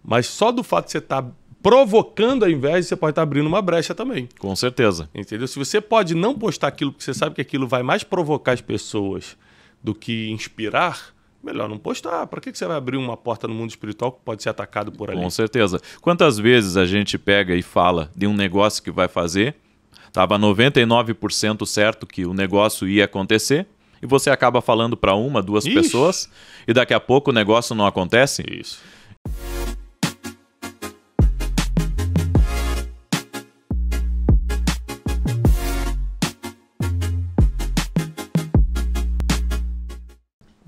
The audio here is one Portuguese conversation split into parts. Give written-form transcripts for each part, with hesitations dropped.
Mas só do fato de você estar provocando a inveja, você pode estar abrindo uma brecha também. Com certeza. Entendeu? Se você pode não postar aquilo porque você sabe que aquilo vai mais provocar as pessoas do que inspirar, melhor não postar. Para que você vai abrir uma porta no mundo espiritual que pode ser atacado por ali? Com certeza. Quantas vezes a gente pega e fala de um negócio que vai fazer, estava 99% certo que o negócio ia acontecer, e você acaba falando para uma, duas pessoas, e daqui a pouco o negócio não acontece? Isso.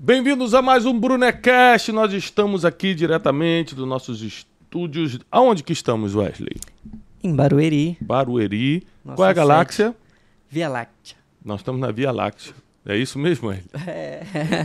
Bem-vindos a mais um Brunecast. Nós estamos aqui diretamente dos nossos estúdios. Aonde que estamos, Wesley? Em Barueri. Barueri. Nossa Qual é a galáxia? Via Láctea. Nós estamos na Via Láctea. É isso mesmo, Wesley?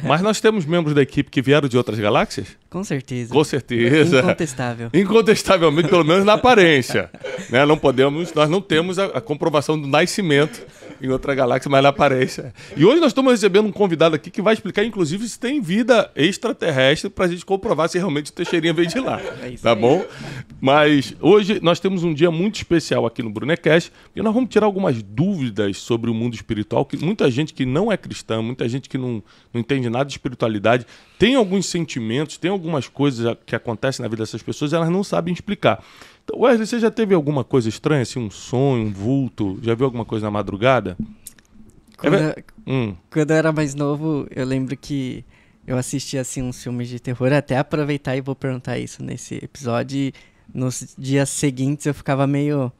Mas nós temos membros da equipe que vieram de outras galáxias? Com certeza. Com certeza. Incontestável. Incontestavelmente, pelo menos na aparência. Né? Nós não temos a comprovação do nascimento em outra galáxia, mas na aparência. E hoje nós estamos recebendo um convidado aqui que vai explicar, inclusive, se tem vida extraterrestre para a gente comprovar se realmente o Teixeirinha veio de lá. É isso tá aí. bom? Mas hoje nós temos um dia muito especial aqui no Brunecast e nós vamos tirar algumas dúvidas sobre o mundo espiritual, que muita gente que não é cristã, muita gente que não entende nada de espiritualidade, tem alguns sentimentos, tem algumas coisas que acontecem na vida dessas pessoas e elas não sabem explicar. Então, Wesley, você já teve alguma coisa estranha, assim, um sonho, um vulto? Já viu alguma coisa na madrugada? Quando eu era mais novo, eu lembro que eu assistia assim, uns filmes de terror, até aproveitar e vou perguntar isso nesse episódio. E nos dias seguintes eu ficava meio...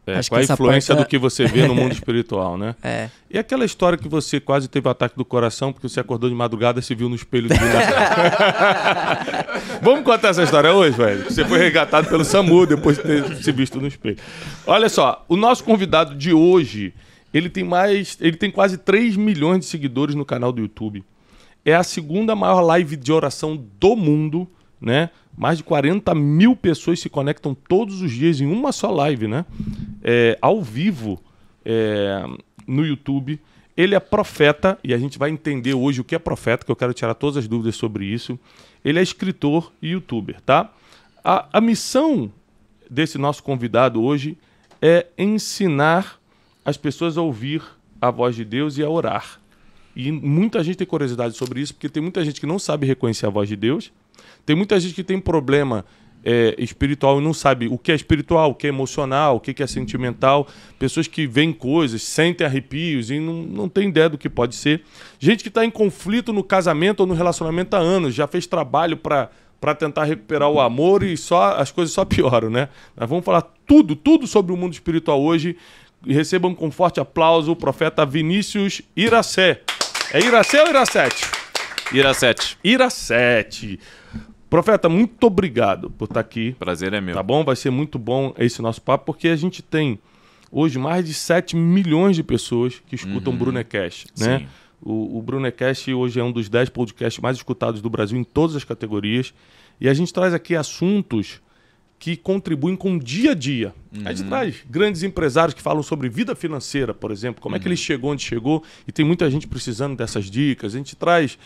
Acho com a que essa influência porta- do que você vê no mundo espiritual, né? É. E aquela história que você quase teve o ataque do coração porque você acordou de madrugada e se viu no espelho do Vamos contar essa história hoje, velho? Você foi resgatado pelo SAMU depois de ter se visto no espelho. Olha só, o nosso convidado de hoje, ele tem quase 3 milhões de seguidores no canal do YouTube. É a segunda maior live de oração do mundo, né? Mais de 40 mil pessoas se conectam todos os dias em uma só live, né? Ao vivo, no YouTube. Ele é profeta, e a gente vai entender hoje o que é profeta, que eu quero tirar todas as dúvidas sobre isso. Ele é escritor e youtuber, tá? A missão desse nosso convidado hoje é ensinar as pessoas a ouvir a voz de Deus e a orar. E muita gente tem curiosidade sobre isso, porque tem muita gente que não sabe reconhecer a voz de Deus. Tem muita gente que tem problema espiritual e não sabe o que é espiritual, o que é emocional, o que é sentimental. Pessoas que veem coisas, sentem arrepios e não tem ideia do que pode ser. Gente que está em conflito no casamento ou no relacionamento há anos, já fez trabalho para tentar recuperar o amor e as coisas só pioram, né? Nós vamos falar tudo sobre o mundo espiritual hoje. E recebam com forte aplauso o profeta Vinícius Iracé. É Iracé ou Iracete? Iracete. Iracete. Profeta, muito obrigado por estar aqui. Prazer é meu. Tá bom? Vai ser muito bom esse nosso papo, porque a gente tem hoje mais de 7 milhões de pessoas que escutam o Brunecast, né? Sim. O Brunecast hoje é um dos 10 podcasts mais escutados do Brasil em todas as categorias. E a gente traz aqui assuntos que contribuem com o dia a dia. A gente traz grandes empresários que falam sobre vida financeira, por exemplo, como é que ele chegou onde chegou, e tem muita gente precisando dessas dicas. A gente traz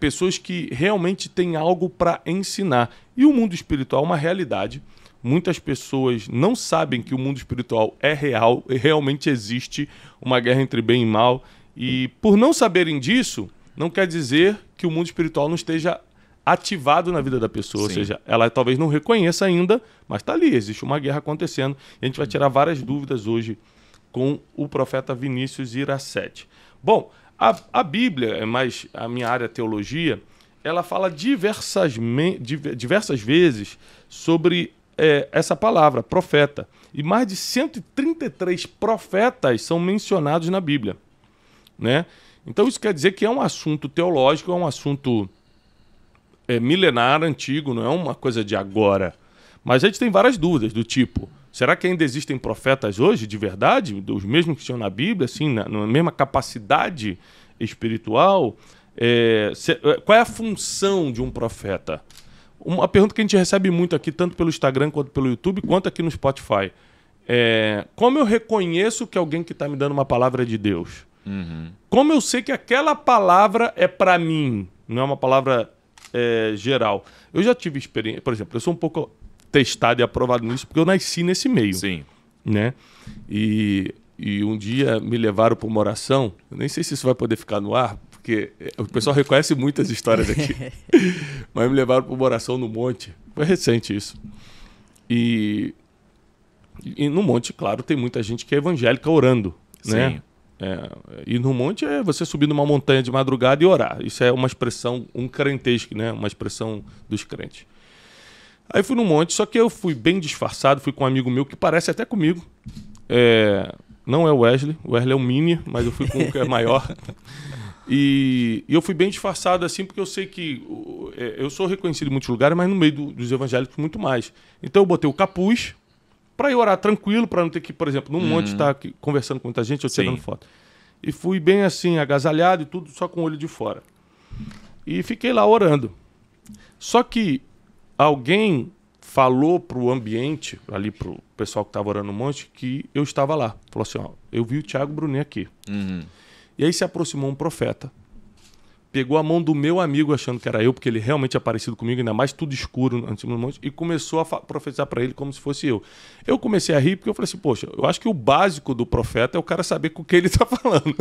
pessoas que realmente têm algo para ensinar. E o mundo espiritual é uma realidade. Muitas pessoas não sabem que o mundo espiritual é real, e realmente existe uma guerra entre bem e mal. E por não saberem disso, não quer dizer que o mundo espiritual não esteja ativado na vida da pessoa, ou seja, ela talvez não reconheça ainda, mas está ali, existe uma guerra acontecendo. E a gente vai tirar várias dúvidas hoje com o profeta Vinícius Iracete. Bom, a Bíblia, mais a minha área teologia, ela fala diversas vezes sobre essa palavra, profeta. E mais de 133 profetas são mencionados na Bíblia, né? Então isso quer dizer que é um assunto teológico, é um assunto milenar, antigo, não é uma coisa de agora. Mas a gente tem várias dúvidas do tipo, será que ainda existem profetas hoje, de verdade? Os mesmos que tinham na Bíblia, assim, na mesma capacidade espiritual? Qual é a função de um profeta? Uma pergunta que a gente recebe muito aqui, tanto pelo Instagram, quanto pelo YouTube, quanto aqui no Spotify. Como eu reconheço que alguém que está me dando uma palavra é de Deus? Como eu sei que aquela palavra é para mim? Não é uma palavra geral. Eu já tive experiência, por exemplo, eu sou um pouco testado e aprovado nisso porque eu nasci nesse meio. Sim. Né? E um dia me levaram para uma oração, eu nem sei se isso vai poder ficar no ar, porque o pessoal reconhece muitas histórias aqui, mas me levaram para uma oração no monte, foi recente isso. E no monte, claro, tem muita gente que é evangélica orando, né? Sim. E no monte é você subir numa montanha de madrugada e orar. Isso é uma expressão, um crentesco, né? Uma expressão dos crentes. Aí fui no monte, só que eu fui bem disfarçado, fui com um amigo meu que parece até comigo. Não é o Wesley é o Mini, mas eu fui com um que é maior. E eu fui bem disfarçado assim, porque eu sei que eu sou reconhecido em muitos lugares, mas no meio dos evangélicos muito mais. Então eu botei o capuz para ir orar tranquilo, para não ter que, por exemplo, num monte estar conversando com muita gente, eu tirando foto. E fui bem assim, agasalhado e tudo, só com o olho de fora. E fiquei lá orando. Só que alguém falou pro ambiente, ali pro pessoal que estava orando no monte, que eu estava lá. Falou assim, ó, eu vi o Thiago Brunet aqui. E aí se aproximou um profeta, pegou a mão do meu amigo achando que era eu, porque ele realmente é parecido comigo, ainda mais tudo escuro em cima do monte, e começou a profetizar para ele como se fosse eu. Eu comecei a rir porque eu falei assim, poxa, eu acho que o básico do profeta é o cara saber com quem ele está falando.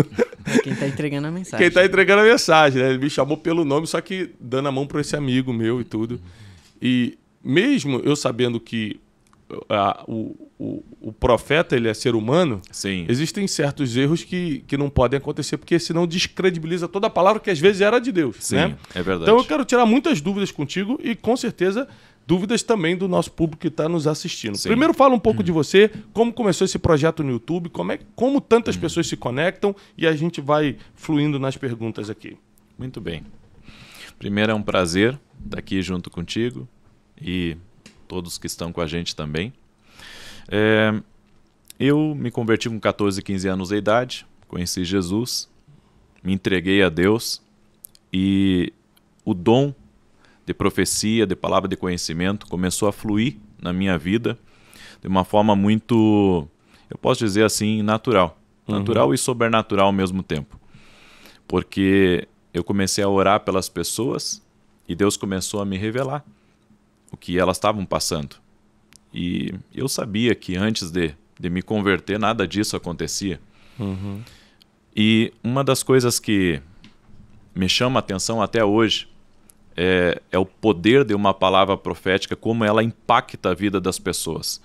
É quem está entregando a mensagem. Quem está entregando a mensagem, né? Ele me chamou pelo nome, só que dando a mão para esse amigo meu e tudo. E mesmo eu sabendo que o profeta ele é ser humano, Sim. existem certos erros que não podem acontecer, porque senão descredibiliza toda a palavra que às vezes era de Deus. Sim, né? é verdade. Então eu quero tirar muitas dúvidas contigo e com certeza dúvidas também do nosso público que está nos assistindo. Sim. Primeiro fala um pouco de você, como começou esse projeto no YouTube, como tantas pessoas se conectam e a gente vai fluindo nas perguntas aqui. Muito bem. Primeiro é um prazer estar aqui junto contigo e todos que estão com a gente também. Eu me converti com 14, 15 anos de idade, conheci Jesus, me entreguei a Deus e o dom de profecia, de palavra de conhecimento começou a fluir na minha vida de uma forma muito, eu posso dizer assim, natural. Natural e sobrenatural ao mesmo tempo. Porque eu comecei a orar pelas pessoas e Deus começou a me revelar o que elas estavam passando. E eu sabia que antes de me converter, nada disso acontecia. E uma das coisas que me chama a atenção até hoje é o poder de uma palavra profética, como ela impacta a vida das pessoas.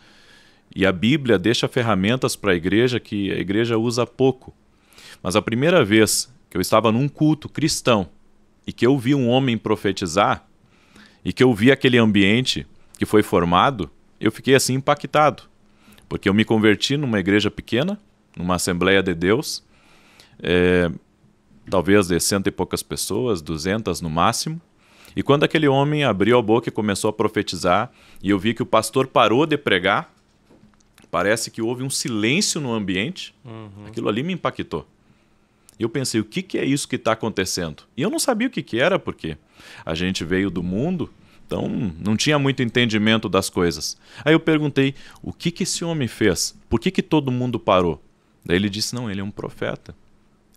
E a Bíblia deixa ferramentas para a igreja que a igreja usa pouco. Mas a primeira vez que eu estava num culto cristão e que eu vi um homem profetizar, e que eu vi aquele ambiente que foi formado, eu fiquei assim impactado. Porque eu me converti numa igreja pequena, numa Assembleia de Deus, talvez de 100 e poucas pessoas, 200 no máximo. E quando aquele homem abriu a boca e começou a profetizar, e eu vi que o pastor parou de pregar, parece que houve um silêncio no ambiente, aquilo ali me impactou. E eu pensei, o que é isso que está acontecendo? E eu não sabia o que era, porque a gente veio do mundo, então não tinha muito entendimento das coisas. Aí eu perguntei, o que esse homem fez? Por que todo mundo parou? Daí ele disse, não, ele é um profeta.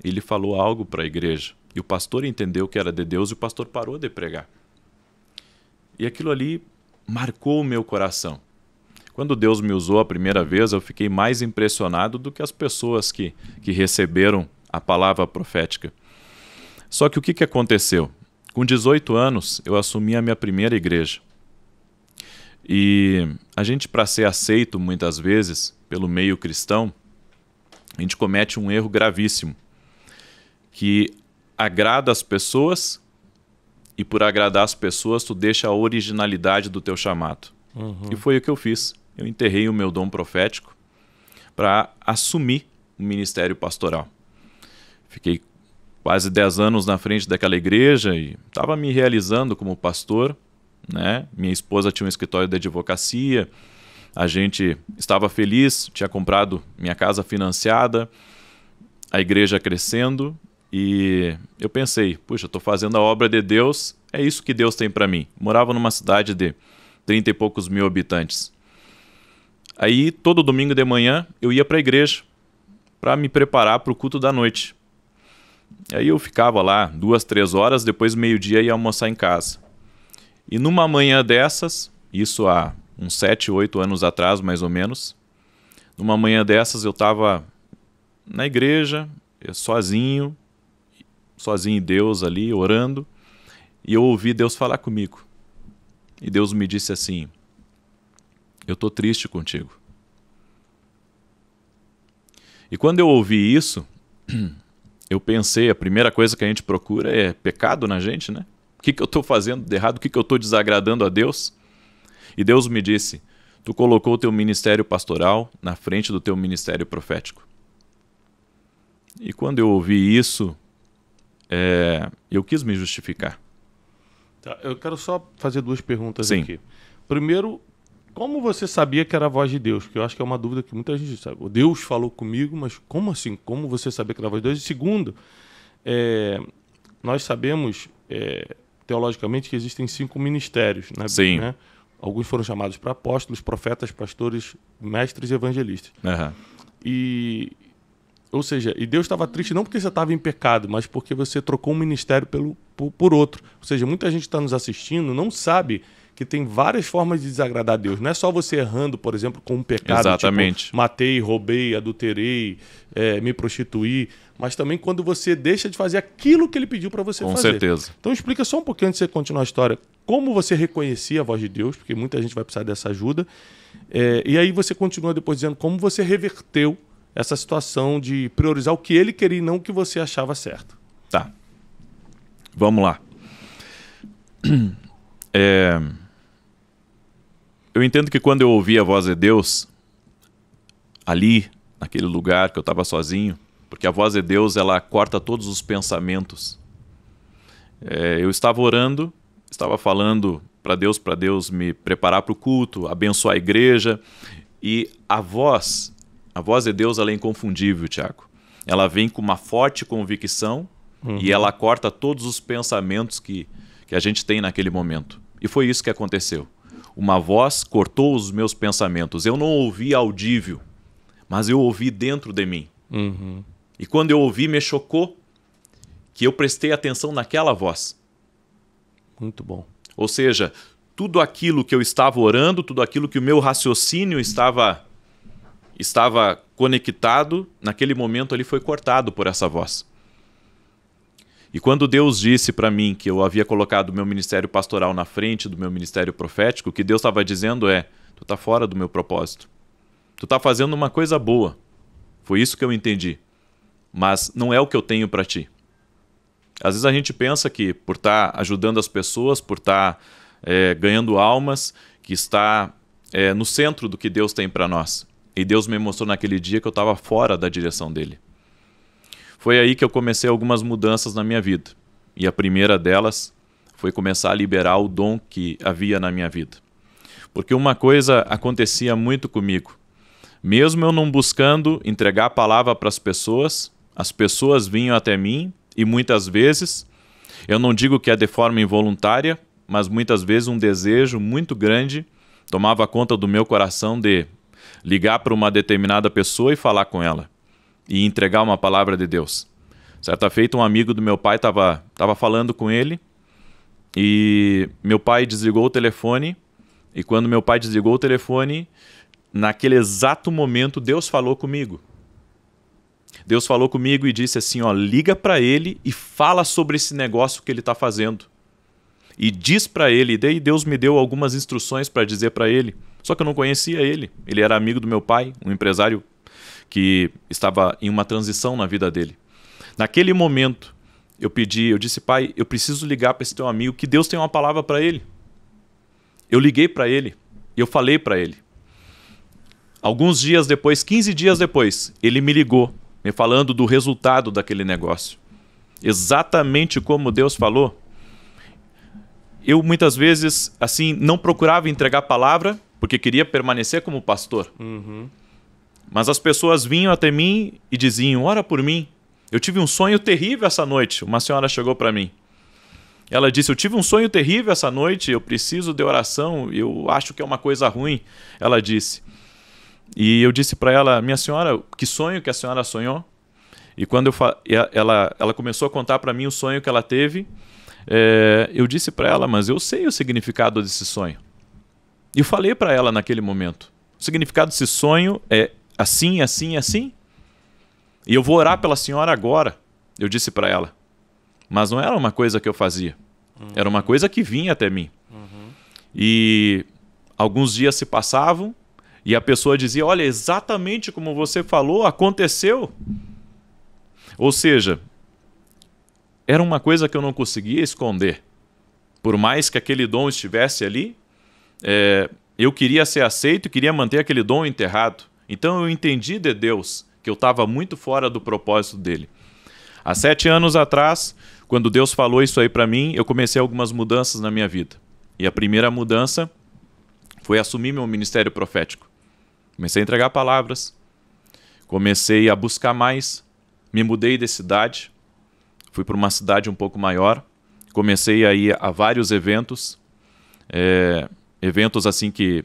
Ele falou algo para a igreja. E o pastor entendeu que era de Deus e o pastor parou de pregar. E aquilo ali marcou o meu coração. Quando Deus me usou a primeira vez, eu fiquei mais impressionado do que as pessoas que receberam a palavra profética. Só que o que aconteceu? Com 18 anos, eu assumi a minha primeira igreja. E a gente, para ser aceito muitas vezes pelo meio cristão, a gente comete um erro gravíssimo, que agrada as pessoas e por agradar as pessoas tu deixa a originalidade do teu chamado. E foi o que eu fiz. Eu enterrei o meu dom profético para assumir o ministério pastoral. Fiquei quase 10 anos na frente daquela igreja e estava me realizando como pastor, né? Minha esposa tinha um escritório de advocacia, a gente estava feliz, tinha comprado minha casa financiada, a igreja crescendo e eu pensei, puxa, estou fazendo a obra de Deus, é isso que Deus tem para mim. Morava numa cidade de 30 e poucos mil habitantes. Aí, todo domingo de manhã, eu ia para a igreja para me preparar para o culto da noite. Aí eu ficava lá 2, 3 horas, depois meio-dia ia almoçar em casa. E numa manhã dessas, isso há uns 7, 8 anos atrás, mais ou menos, numa manhã dessas eu estava na igreja, sozinho em Deus ali, orando, e eu ouvi Deus falar comigo. E Deus me disse assim: eu estou triste contigo. E quando eu ouvi isso, eu pensei, a primeira coisa que a gente procura é pecado na gente, né? O que eu estou fazendo de errado? O que eu estou desagradando a Deus? E Deus me disse: tu colocou o teu ministério pastoral na frente do teu ministério profético. E quando eu ouvi isso, eu quis me justificar. Tá, eu quero só fazer 2 perguntas Sim. aqui. Primeiro, como você sabia que era a voz de Deus? Porque eu acho que é uma dúvida que muita gente sabe. Deus falou comigo, mas como assim? Como você sabia que era a voz de Deus? E segundo, nós sabemos, teologicamente, que existem 5 ministérios. Né? Sim. Né? Alguns foram chamados para apóstolos, profetas, pastores, mestres e evangelistas. Uhum. Ou seja, e Deus estava triste não porque você estava em pecado, mas porque você trocou um ministério por outro. Ou seja, muita gente está nos assistindo não sabe que tem várias formas de desagradar a Deus. Não é só você errando, por exemplo, com um pecado. Exatamente. Tipo, matei, roubei, adulterei, me prostituí, mas também quando você deixa de fazer aquilo que ele pediu para você fazer. Com certeza. Então explica só um pouquinho antes de você continuar a história, como você reconhecia a voz de Deus, porque muita gente vai precisar dessa ajuda. E aí você continua depois dizendo como você reverteu essa situação de priorizar o que ele queria e não o que você achava certo. Tá. Vamos lá. Eu entendo que quando eu ouvi a voz de Deus, ali, naquele lugar que eu estava sozinho, porque a voz de Deus, ela corta todos os pensamentos. Eu estava orando, estava falando para Deus me preparar para o culto, abençoar a igreja, e a voz de Deus, ela é inconfundível, Tiago. Ela vem com uma forte convicção, e ela corta todos os pensamentos que a gente tem naquele momento. E foi isso que aconteceu. Uma voz cortou os meus pensamentos. Eu não ouvi audível, mas eu ouvi dentro de mim. Uhum. E quando eu ouvi, me chocou que eu prestei atenção naquela voz. Muito bom. Ou seja, tudo aquilo que eu estava orando, tudo aquilo que o meu raciocínio estava conectado, naquele momento ali foi cortado por essa voz. E quando Deus disse para mim que eu havia colocado o meu ministério pastoral na frente do meu ministério profético, o que Deus estava dizendo tu está fora do meu propósito. Tu está fazendo uma coisa boa. Foi isso que eu entendi. Mas não é o que eu tenho para ti. Às vezes a gente pensa que por estar ajudando as pessoas, por estar ganhando almas, que está no centro do que Deus tem para nós. E Deus me mostrou naquele dia que eu estava fora da direção dele. Foi aí que eu comecei algumas mudanças na minha vida. E a primeira delas foi começar a liberar o dom que havia na minha vida. Porque uma coisa acontecia muito comigo. Mesmo eu não buscando entregar a palavra para as pessoas vinham até mim e muitas vezes, eu não digo que é de forma involuntária, mas muitas vezes um desejo muito grande tomava conta do meu coração de ligar para uma determinada pessoa e falar com ela. E entregar uma palavra de Deus. Certa feita, um amigo do meu pai estava falando com ele e meu pai desligou o telefone. E quando meu pai desligou o telefone, naquele exato momento, Deus falou comigo. Deus falou comigo e disse assim, liga para ele e fala sobre esse negócio que ele está fazendo. E diz para ele, e daí Deus me deu algumas instruções para dizer para ele. Só que eu não conhecia ele. Ele era amigo do meu pai, um empresário que estava em uma transição na vida dele. Naquele momento, eu disse, pai, eu preciso ligar para esse teu amigo, que Deus tem uma palavra para ele. Eu liguei para ele, e eu falei para ele. Alguns dias depois, 15 dias depois, ele me ligou, me falando do resultado daquele negócio. Exatamente como Deus falou. Eu muitas vezes, assim, não procurava entregar palavra, porque queria permanecer como pastor. Uhum. Mas as pessoas vinham até mim e diziam, ora por mim. Eu tive um sonho terrível essa noite. Uma senhora chegou para mim. Ela disse, eu tive um sonho terrível essa noite, eu preciso de oração, eu acho que é uma coisa ruim. Ela disse. E eu disse para ela, minha senhora, que sonho que a senhora sonhou? E quando ela começou a contar para mim o sonho que ela teve, eu disse para ela, mas eu sei o significado desse sonho. E eu falei para ela naquele momento, o significado desse sonho é assim, assim, assim. E eu vou orar pela senhora agora, eu disse para ela. Mas não era uma coisa que eu fazia. Era uma coisa que vinha até mim. E alguns dias se passavam e a pessoa dizia, olha, exatamente como você falou, aconteceu. Ou seja, era uma coisa que eu não conseguia esconder. Por mais que aquele dom estivesse ali, eu queria ser aceito e queria manter aquele dom enterrado. Então eu entendi de Deus que eu estava muito fora do propósito dele. Há 7 anos atrás, quando Deus falou isso aí para mim, eu comecei algumas mudanças na minha vida. E a primeira mudança foi assumir meu ministério profético. Comecei a entregar palavras, comecei a buscar mais, me mudei de cidade, fui para uma cidade um pouco maior, comecei a ir a vários eventos, eventos assim que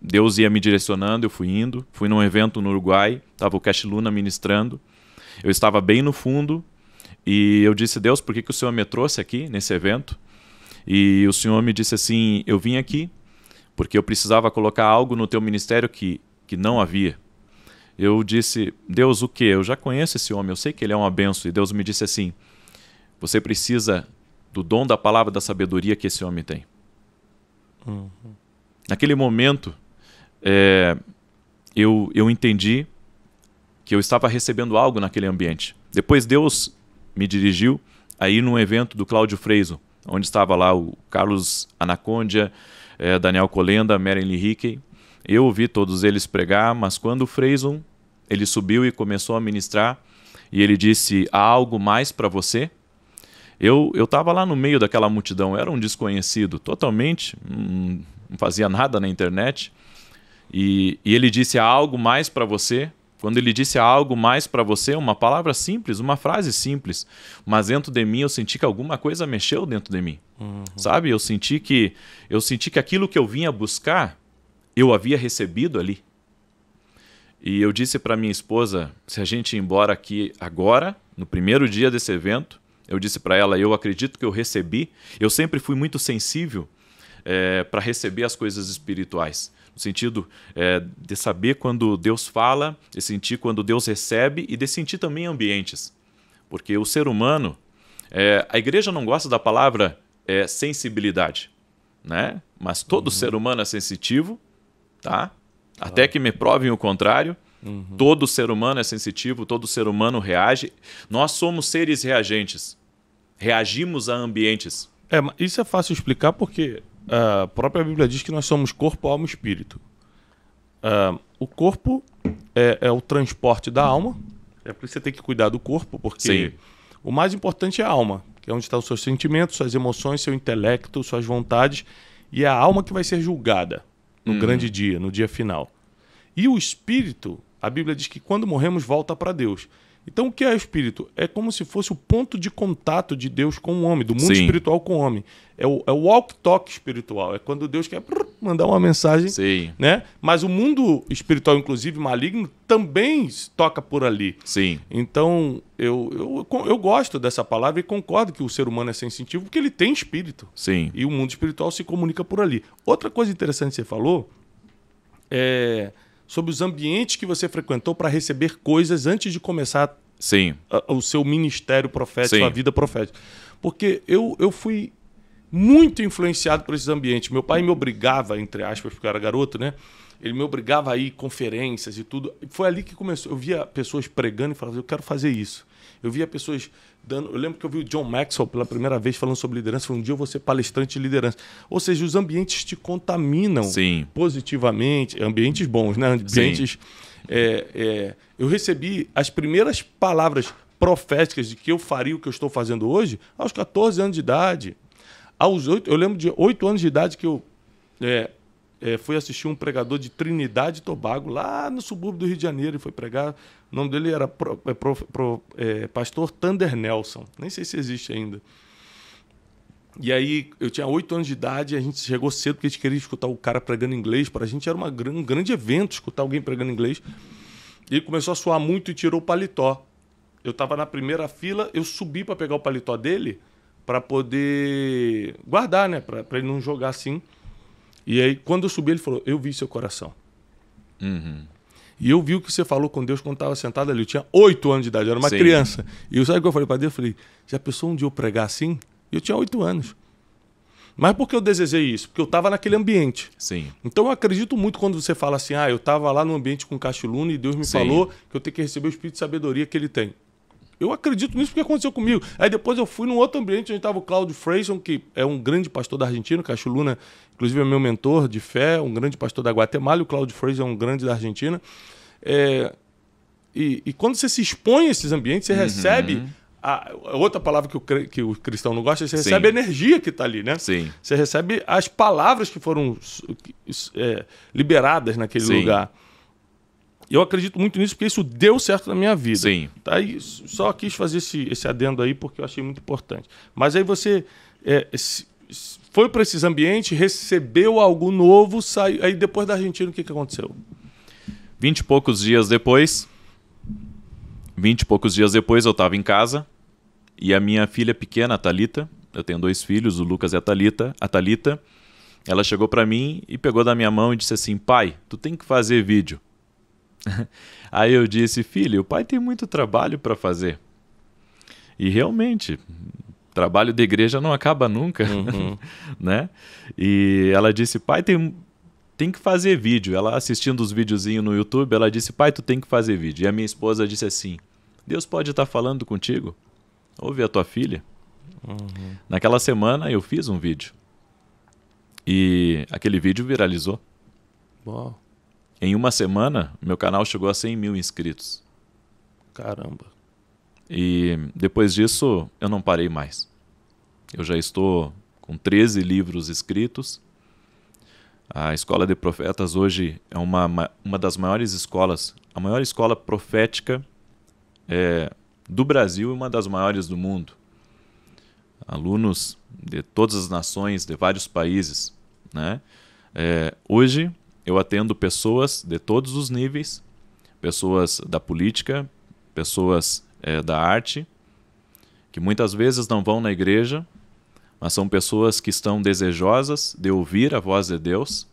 Deus ia me direcionando, eu fui indo, fui num evento no Uruguai, estava o Cash Luna ministrando, eu estava bem no fundo e eu disse, Deus, por que o Senhor me trouxe aqui nesse evento? E o Senhor me disse assim, eu vim aqui porque eu precisava colocar algo no teu ministério que não havia. Eu disse, Deus, o quê? Eu já conheço esse homem, eu sei que ele é uma bênção. E Deus me disse assim, você precisa do dom da palavra da sabedoria que esse homem tem. Naquele momento, eu entendi que eu estava recebendo algo naquele ambiente. Depois Deus me dirigiu a ir num evento do Cláudio Freiso, onde estava lá o Carlos Anacondia, Daniel Colenda, Marilyn Hickey. Eu ouvi todos eles pregar, mas quando o Freison, ele subiu e começou a ministrar, e ele disse, há algo mais para você? Eu estava lá no meio daquela multidão, era um desconhecido, totalmente, não fazia nada na internet, e ele disse, há algo mais para você? Quando ele disse há algo mais para você, uma palavra simples, uma frase simples, mas dentro de mim eu senti que alguma coisa mexeu dentro de mim, sabe? Eu senti que aquilo que eu vinha buscar, eu havia recebido ali. E eu disse para minha esposa, se a gente ir embora aqui agora, no primeiro dia desse evento, eu disse para ela, eu acredito que eu recebi, eu sempre fui muito sensível para receber as coisas espirituais. No sentido de saber quando Deus fala, de sentir quando Deus recebe e de sentir também ambientes. Porque o ser humano, a igreja não gosta da palavra sensibilidade, né? Mas todo ser humano é sensitivo, tá? Até que me provem o contrário. Todo ser humano é sensitivo, todo ser humano reage. Nós somos seres reagentes, reagimos a ambientes. Isso é fácil explicar porque a própria Bíblia diz que nós somos corpo, alma e espírito. O corpo é o transporte da alma, é por isso que você tem que cuidar do corpo, porque o mais importante é a alma, que é onde estão os seus sentimentos, suas emoções, seu intelecto, suas vontades, e é a alma que vai ser julgada no grande dia, no dia final. E o espírito, a Bíblia diz que quando morremos volta para Deus. Então o que é o espírito? É como se fosse o ponto de contato de Deus com o homem, do mundo espiritual com o homem. É o walk-talk espiritual, é quando Deus quer mandar uma mensagem, né? Mas o mundo espiritual, inclusive maligno, também toca por ali. Então eu gosto dessa palavra e concordo que o ser humano é sensitivo porque ele tem espírito. E o mundo espiritual se comunica por ali. Outra coisa interessante que você falou é sobre os ambientes que você frequentou para receber coisas antes de começar o seu ministério profético, a vida profética. Porque eu fui muito influenciado por esses ambientes. Meu pai me obrigava, entre aspas, porque eu era garoto, né? Ele me obrigava a ir conferências e tudo. Foi ali que começou. Eu via pessoas pregando e falava, eu quero fazer isso. Eu via pessoas dando... Eu lembro que eu vi o John Maxwell pela primeira vez falando sobre liderança. Falou, um dia eu vou ser palestrante de liderança. Ou seja, os ambientes te contaminam positivamente. Ambientes bons, né? Ambientes... eu recebi as primeiras palavras proféticas de que eu faria o que eu estou fazendo hoje aos 14 anos de idade. Eu lembro de 8 anos de idade que eu fui assistir um pregador de Trinidade e Tobago, lá no subúrbio do Rio de Janeiro. Ele foi pregar. O nome dele era Pastor Thunder Nelson. Nem sei se existe ainda. E aí, eu tinha 8 anos de idade e a gente chegou cedo porque a gente queria escutar o cara pregando inglês. Para a gente era um grande evento escutar alguém pregando inglês. E ele começou a suar muito e tirou o paletó. Eu estava na primeira fila, eu subi para pegar o paletó dele para poder guardar, né? Para ele não jogar assim. E aí, quando eu subi, ele falou, eu vi seu coração. E eu vi o que você falou com Deus quando estava sentado ali. Eu tinha 8 anos de idade, eu era uma criança. E sabe o que eu falei para Deus? Eu falei, já pensou um dia eu pregar assim? E eu tinha 8 anos. Mas por que eu desejei isso? Porque eu estava naquele ambiente. Sim. Então eu acredito muito quando você fala assim, eu estava lá no ambiente com o Cássio Luna e Deus me falou que eu tenho que receber o espírito de sabedoria que ele tem. Eu acredito nisso porque aconteceu comigo. Aí depois eu fui num outro ambiente onde estava o Cláudio Freyson, que é um grande pastor da Argentina. O Cássio Luna, inclusive, é meu mentor de fé, um grande pastor da Guatemala. E o Cláudio Freyson é um grande da Argentina. E quando você se expõe a esses ambientes, você recebe... outra palavra que o cristão não gosta, você recebe a energia que está ali, né? Sim. Você recebe as palavras que foram liberadas naquele lugar. Eu acredito muito nisso porque isso deu certo na minha vida. Sim. Tá? E só quis fazer esse adendo aí porque eu achei muito importante. Mas aí você foi para esses ambientes, recebeu algo novo, saiu. Aí depois da Argentina, o que aconteceu? 20 e poucos dias depois eu estava em casa e a minha filha pequena, a Thalita, eu tenho 2 filhos, o Lucas e a Thalita, ela chegou para mim e pegou da minha mão e disse assim, pai, tu tem que fazer vídeo. Aí eu disse, filho, o pai tem muito trabalho para fazer. E realmente, trabalho de igreja não acaba nunca, né? E ela disse, pai, tem que fazer vídeo. Ela assistindo os videozinhos no YouTube, ela disse, pai, tu tem que fazer vídeo. E a minha esposa disse assim, Deus pode estar falando contigo? Ouve a tua filha. Naquela semana eu fiz um vídeo. E aquele vídeo viralizou. Uau. Em uma semana, meu canal chegou a 100 mil inscritos. Caramba. E depois disso, eu não parei mais. Eu já estou com 13 livros escritos. A Escola de Profetas hoje é uma das maiores escolas, a maior escola profética do Brasil e uma das maiores do mundo. Alunos de todas as nações, de vários países, né? Hoje eu atendo pessoas de todos os níveis, pessoas da política, pessoas da arte, que muitas vezes não vão na igreja, mas são pessoas que estão desejosas de ouvir a voz de Deus,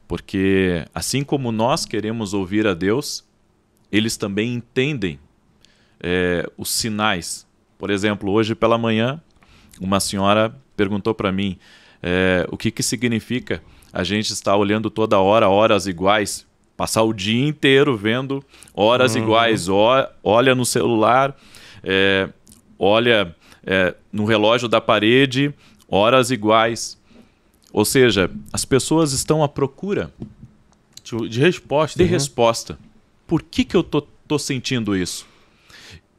porque assim como nós queremos ouvir a Deus, eles também entendem os sinais. Por exemplo, hoje pela manhã, uma senhora perguntou para mim o que significa a gente estar olhando toda hora, horas iguais, passar o dia inteiro vendo horas iguais, olha no celular, olha no relógio da parede, horas iguais. Ou seja, as pessoas estão à procura de resposta. Resposta. Por que eu tô sentindo isso?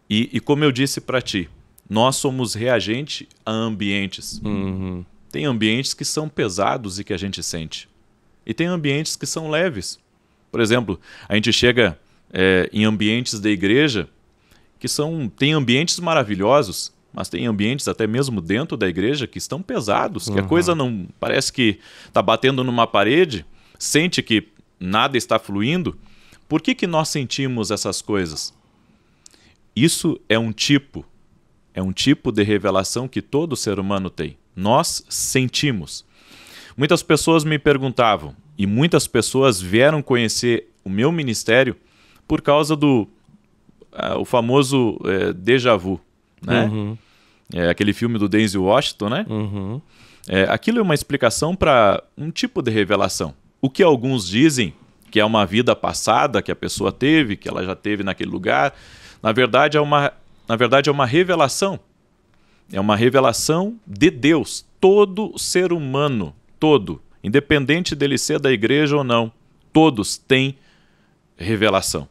E como eu disse para ti, nós somos reagente a ambientes. Tem ambientes que são pesados e que a gente sente. E tem ambientes que são leves. Por exemplo, a gente chega em ambientes da igreja que tem ambientes maravilhosos, mas tem ambientes até mesmo dentro da igreja que estão pesados, que a coisa não parece que está batendo numa parede, sente que nada está fluindo. Por que nós sentimos essas coisas? Isso é um tipo de revelação que todo ser humano tem. Nós sentimos. Muitas pessoas me perguntavam, e muitas pessoas vieram conhecer o meu ministério por causa do o famoso déjà vu, né? Aquele filme do Denzel Washington, né? Aquilo é uma explicação para um tipo de revelação. O que alguns dizem que é uma vida passada que a pessoa teve, que ela já teve naquele lugar, na verdade é uma revelação. É uma revelação de Deus. Todo ser humano, independente dele ser da igreja ou não, todos têm revelação.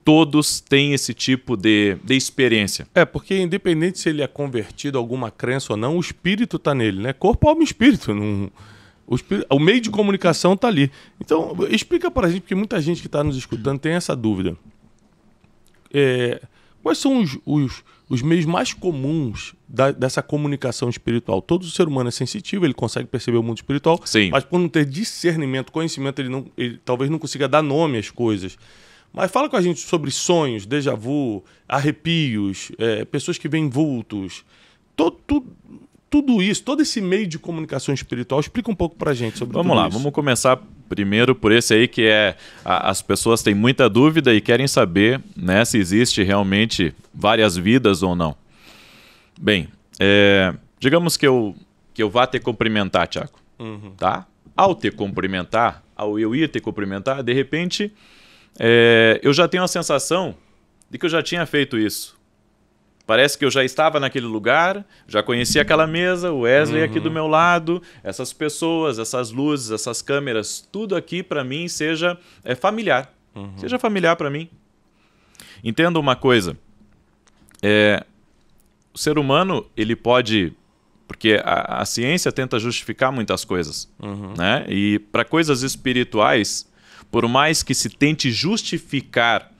Todos têm esse tipo de experiência. Porque independente se ele é convertido a alguma crença ou não, o espírito está nele, né? Corpo, alma e espírito. O meio de comunicação está ali. Então, explica para a gente, porque muita gente que está nos escutando tem essa dúvida. Quais são os meios mais comuns dessa comunicação espiritual? Todo ser humano é sensitivo, ele consegue perceber o mundo espiritual, Sim. Mas por não ter discernimento, conhecimento, ele talvez não consiga dar nome às coisas. Mas fala com a gente sobre sonhos, déjà vu, arrepios, pessoas que veem vultos. tudo isso, todo esse meio de comunicação espiritual, explica um pouco pra gente sobre Vamos lá, vamos começar primeiro por esse aí que as pessoas têm muita dúvida e querem saber, né, se existe realmente várias vidas ou não. Bem, digamos que eu vá te cumprimentar, Thiago, tá? Ao te cumprimentar, ao eu ir te cumprimentar, de repente, eu já tenho a sensação de que eu já tinha feito isso. Parece que eu já estava naquele lugar, já conhecia aquela mesa, o Wesley aqui do meu lado, essas pessoas, essas luzes, essas câmeras, tudo aqui para mim seja familiar. Seja familiar para mim. Entenda uma coisa. O ser humano, ele pode... Porque a ciência tenta justificar muitas coisas. Né? E para coisas espirituais, por mais que se tente justificar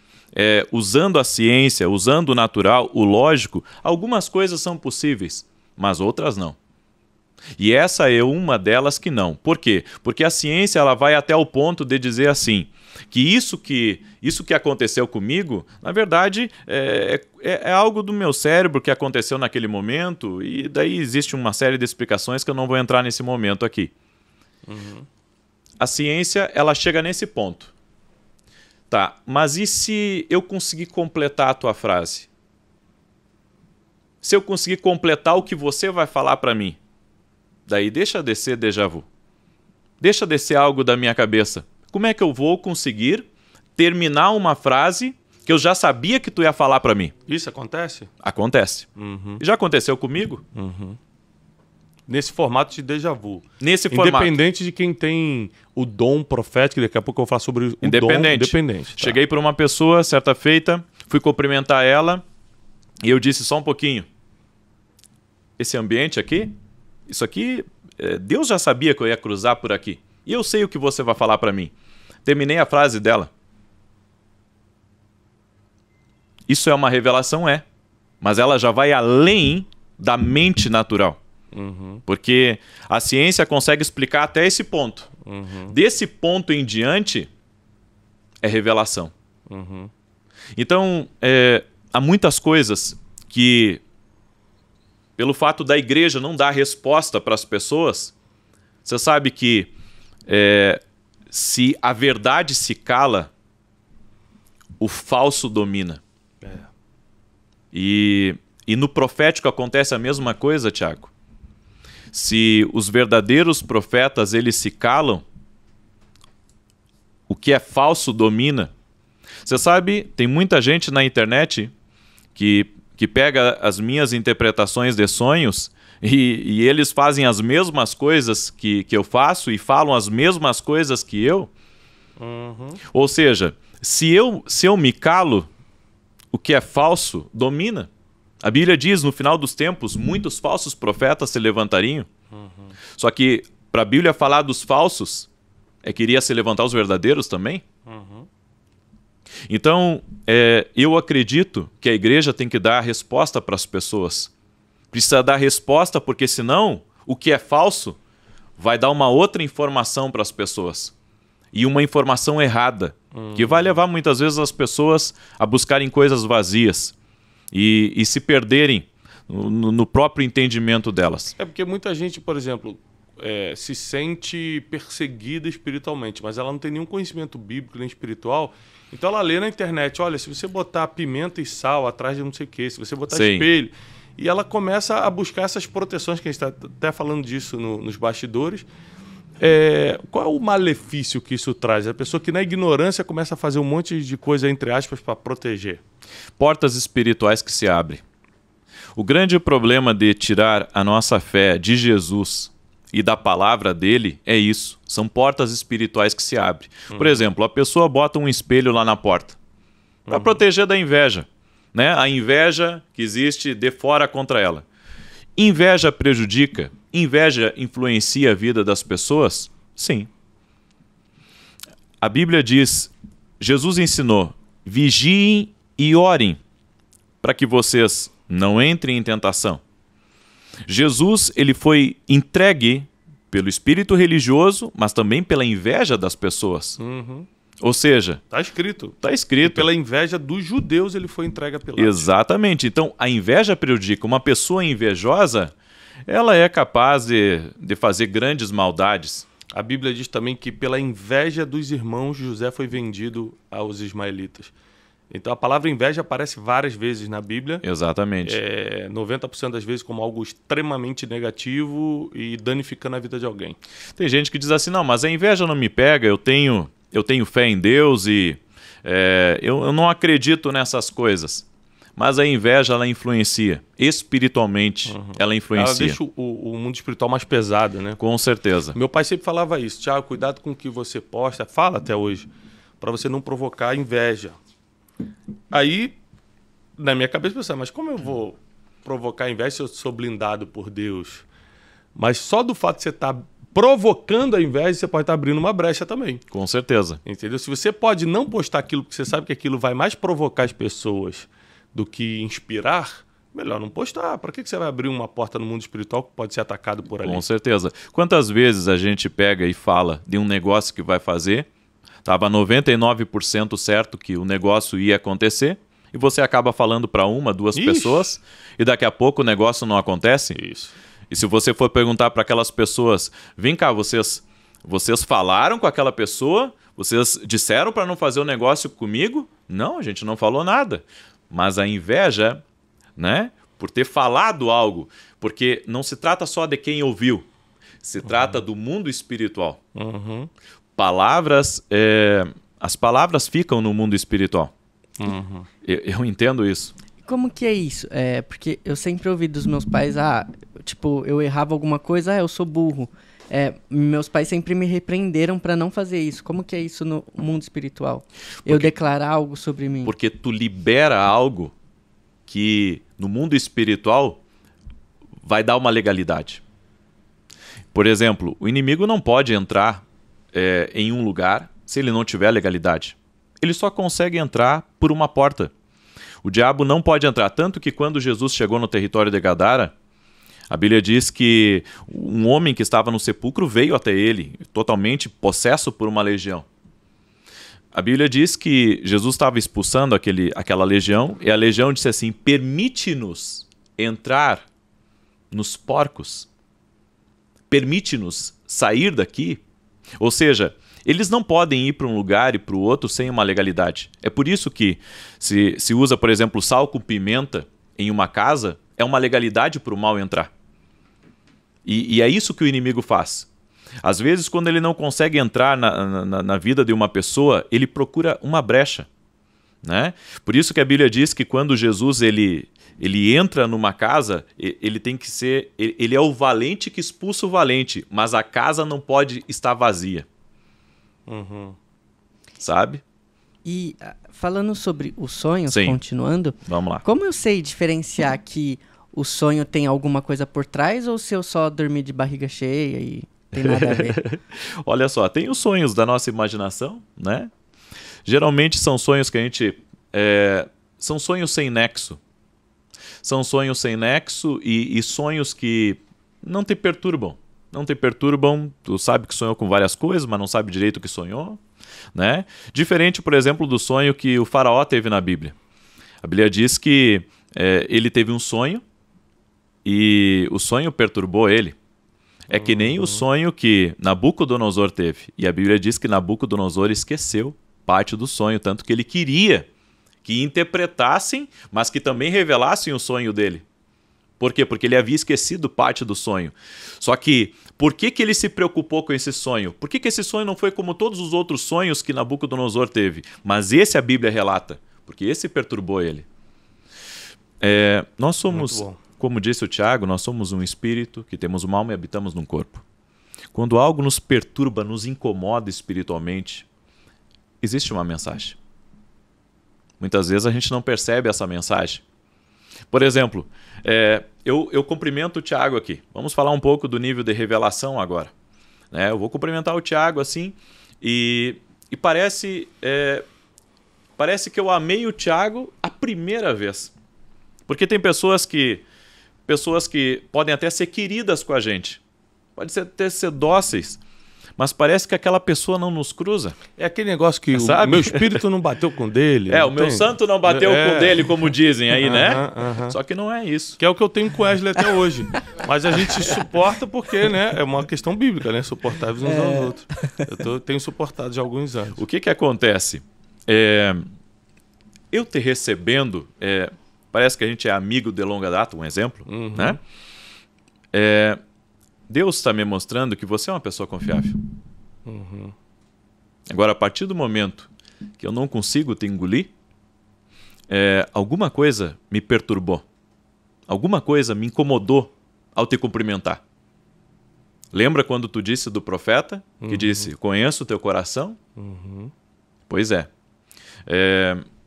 usando a ciência, usando o natural, o lógico, algumas coisas são possíveis, mas outras não. E essa é uma delas que não. Por quê? Porque a ciência ela vai até o ponto de dizer assim, que isso que aconteceu comigo, na verdade, é algo do meu cérebro que aconteceu naquele momento, e daí existe uma série de explicações que eu não vou entrar nesse momento aqui. A ciência, ela chega nesse ponto. Tá, mas e se eu conseguir completar a tua frase? Se eu conseguir completar o que você vai falar para mim? Daí deixa de ser déjà vu. Deixa de ser algo da minha cabeça. Como é que eu vou conseguir terminar uma frase que eu já sabia que tu ia falar para mim? Isso acontece? Acontece. Já aconteceu comigo? Nesse formato de déjà vu. Nesse formato. Independente de quem tem o dom profético, daqui a pouco eu vou falar sobre o dom independente. Tá. Cheguei para uma pessoa, certa feita, fui cumprimentar ela e eu disse só um pouquinho. Esse ambiente aqui, isso aqui, Deus já sabia que eu ia cruzar por aqui. E eu sei o que você vai falar para mim. Terminei a frase dela. Isso é uma revelação? Mas ela já vai além da mente natural. Porque a ciência consegue explicar até esse ponto. Desse ponto em diante, é revelação. Então, há muitas coisas que, pelo fato da igreja não dar resposta para as pessoas, você sabe que se a verdade se cala, o falso domina. E no profético acontece a mesma coisa, Thiago. Se os verdadeiros profetas eles se calam, o que é falso domina. Você sabe, tem muita gente na internet que pega as minhas interpretações de sonhos e eles fazem as mesmas coisas que eu faço e falam as mesmas coisas que eu. Ou seja, se eu me calo, o que é falso domina. A Bíblia diz, no final dos tempos, muitos falsos profetas se levantariam. Só que, para a Bíblia falar dos falsos, queria se levantar os verdadeiros também. Então, eu acredito que a igreja tem que dar a resposta para as pessoas. Precisa dar resposta, porque senão, o que é falso vai dar uma outra informação para as pessoas. E uma informação errada, que vai levar muitas vezes as pessoas a buscarem coisas vazias. E se perderem no próprio entendimento delas. Porque muita gente, por exemplo, se sente perseguida espiritualmente, mas ela não tem nenhum conhecimento bíblico nem espiritual. Então ela lê na internet, olha, se você botar pimenta e sal atrás de não sei o que, se você botar espelho... E ela começa a buscar essas proteções, que a gente está até falando disso nos bastidores. Qual é o malefício que isso traz? A pessoa que na ignorância começa a fazer um monte de coisa, entre aspas, para proteger. Portas espirituais que se abrem. O grande problema de tirar a nossa fé de Jesus e da palavra dele é isso. São portas espirituais que se abrem. Por exemplo, a pessoa bota um espelho lá na porta para proteger da inveja. Né? A inveja que existe de fora contra ela. Inveja prejudica? Inveja influencia a vida das pessoas? Sim. A Bíblia diz, Jesus ensinou, vigiem e orem para que vocês não entrem em tentação. Jesus ele foi entregue pelo espírito religioso, mas também pela inveja das pessoas. Ou seja, Está escrito. está escrito. Pela inveja dos judeus ele foi entregue a Pilatos. Exatamente. Então, a inveja prejudica. Uma pessoa invejosa, ela é capaz de fazer grandes maldades. A Bíblia diz também que pela inveja dos irmãos, José foi vendido aos ismaelitas. Então a palavra inveja aparece várias vezes na Bíblia. Exatamente. 90% das vezes como algo extremamente negativo e danificando a vida de alguém. Tem gente que diz assim, não, mas a inveja não me pega, eu tenho fé em Deus e eu não acredito nessas coisas. Mas a inveja, ela influencia. Espiritualmente, ela influencia. Ela deixa o mundo espiritual mais pesado, né? Com certeza. Meu pai sempre falava isso. Tiago, cuidado com o que você posta. Fala até hoje. Para você não provocar inveja. Aí, na minha cabeça, eu pensava, mas como eu vou provocar inveja se eu sou blindado por Deus? Mas só do fato de você estar provocando a inveja, você pode estar abrindo uma brecha também. Com certeza. Entendeu? Se você pode não postar aquilo porque você sabe que aquilo vai mais provocar as pessoas do que inspirar, melhor não postar. Para que você vai abrir uma porta no mundo espiritual que pode ser atacado por ali? Com certeza. Quantas vezes a gente pega e fala de um negócio que vai fazer, estava 99% certo que o negócio ia acontecer, e você acaba falando para uma, duas pessoas, e daqui a pouco o negócio não acontece? Isso. E se você for perguntar para aquelas pessoas, vem cá, vocês falaram com aquela pessoa? Vocês disseram para não fazer o negócio comigo? Não, a gente não falou nada. Mas a inveja, né, por ter falado algo, porque não se trata só de quem ouviu, se trata do mundo espiritual. Palavras, as palavras ficam no mundo espiritual. Eu entendo isso. Como que é isso? Porque eu sempre ouvi dos meus pais, tipo, eu errava alguma coisa, eu sou burro. Meus pais sempre me repreenderam para não fazer isso. Como que é isso no mundo espiritual? Eu declarar algo sobre mim. Porque tu libera algo que no mundo espiritual vai dar uma legalidade. Por exemplo, o inimigo não pode entrar em um lugar se ele não tiver legalidade. Ele só consegue entrar por uma porta. O diabo não pode entrar. Tanto que quando Jesus chegou no território de Gadara, a Bíblia diz que um homem que estava no sepulcro veio até ele, totalmente possesso por uma legião. A Bíblia diz que Jesus estava expulsando aquela legião, e a legião disse assim, permite-nos entrar nos porcos. Permite-nos sair daqui. Ou seja, eles não podem ir para um lugar e para o outro sem uma legalidade. É por isso que se usa, por exemplo, sal com pimenta em uma casa, é uma legalidade para o mal entrar. E é isso que o inimigo faz. Às vezes, quando ele não consegue entrar na vida de uma pessoa, ele procura uma brecha, né? Por isso que a Bíblia diz que quando Jesus ele entra numa casa, ele tem que ser... Ele é o valente que expulsa o valente, mas a casa não pode estar vazia. Sabe? E falando sobre os sonhos, Sim. continuando, Vamos lá. como eu sei diferenciar que o sonho tem alguma coisa por trás ou se eu só dormir de barriga cheia e tem nada a ver? Olha só, tem os sonhos da nossa imaginação, né? Geralmente são sonhos que a gente... são sonhos sem nexo. São sonhos sem nexo e sonhos que não te perturbam. Não te perturbam, tu sabe que sonhou com várias coisas, mas não sabe direito o que sonhou, né? Diferente, por exemplo, do sonho que o faraó teve na Bíblia. A Bíblia diz que ele teve um sonho e o sonho perturbou ele. É que nem o sonho que Nabucodonosor teve. E a Bíblia diz que Nabucodonosor esqueceu parte do sonho, tanto que ele queria que interpretassem, mas que também revelassem o sonho dele. Por quê? Porque ele havia esquecido parte do sonho. Só que, por que ele se preocupou com esse sonho? Por que esse sonho não foi como todos os outros sonhos que Nabucodonosor teve? Mas esse a Bíblia relata, porque esse perturbou ele. Nós somos, como disse o Tiago, nós somos um espírito que temos uma alma e habitamos num corpo. Quando algo nos perturba, nos incomoda espiritualmente, existe uma mensagem. Muitas vezes a gente não percebe essa mensagem. Por exemplo, eu cumprimento o Tiago aqui. Vamos falar um pouco do nível de revelação agora. Eu vou cumprimentar o Tiago assim e parece que eu amei o Tiago a primeira vez. Porque tem pessoas que podem até ser queridas com a gente. Podem até ser dóceis. mas parece que aquela pessoa não nos cruza. É aquele negócio que Sabe? o meu espírito não bateu com o dele. O meu santo não bateu com o dele, como dizem aí, né? Aham. Só que não é isso. Que é o que eu tenho com o Wesley até hoje. Mas a gente suporta porque, né, é uma questão bíblica, né? Suportáveis uns aos outros. Eu tenho suportado já há alguns anos. O que acontece? Eu te recebendo, parece que a gente é amigo de longa data, um exemplo, né? Deus está me mostrando que você é uma pessoa confiável. Agora, a partir do momento que eu não consigo te engolir, alguma coisa me perturbou. Alguma coisa me incomodou ao te cumprimentar. Lembra quando tu disse do profeta, que disse, conheço o teu coração? Pois é.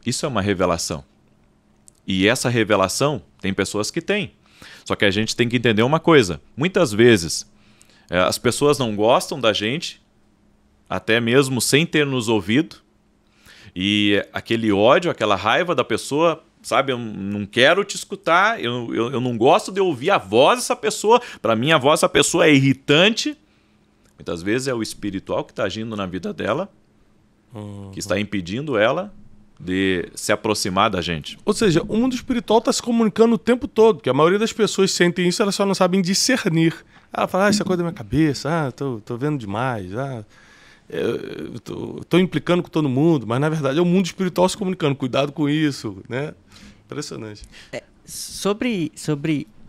Isso é uma revelação. E essa revelação, tem pessoas que têm. Só que a gente tem que entender uma coisa. Muitas vezes, as pessoas não gostam da gente, até mesmo sem ter nos ouvido. E aquele ódio, aquela raiva da pessoa, sabe? Eu não quero te escutar, eu não gosto de ouvir a voz dessa pessoa. Para mim, a voz dessa pessoa é irritante. Muitas vezes é o espiritual que está agindo na vida dela, que está impedindo ela de se aproximar da gente. Ou seja, o mundo espiritual está se comunicando o tempo todo, porque a maioria das pessoas sentem isso, elas só não sabem discernir. Ela fala, isso é coisa da minha cabeça, tô vendo demais, tô implicando com todo mundo, mas na verdade é o mundo espiritual se comunicando, cuidado com isso, né? Impressionante. Sobre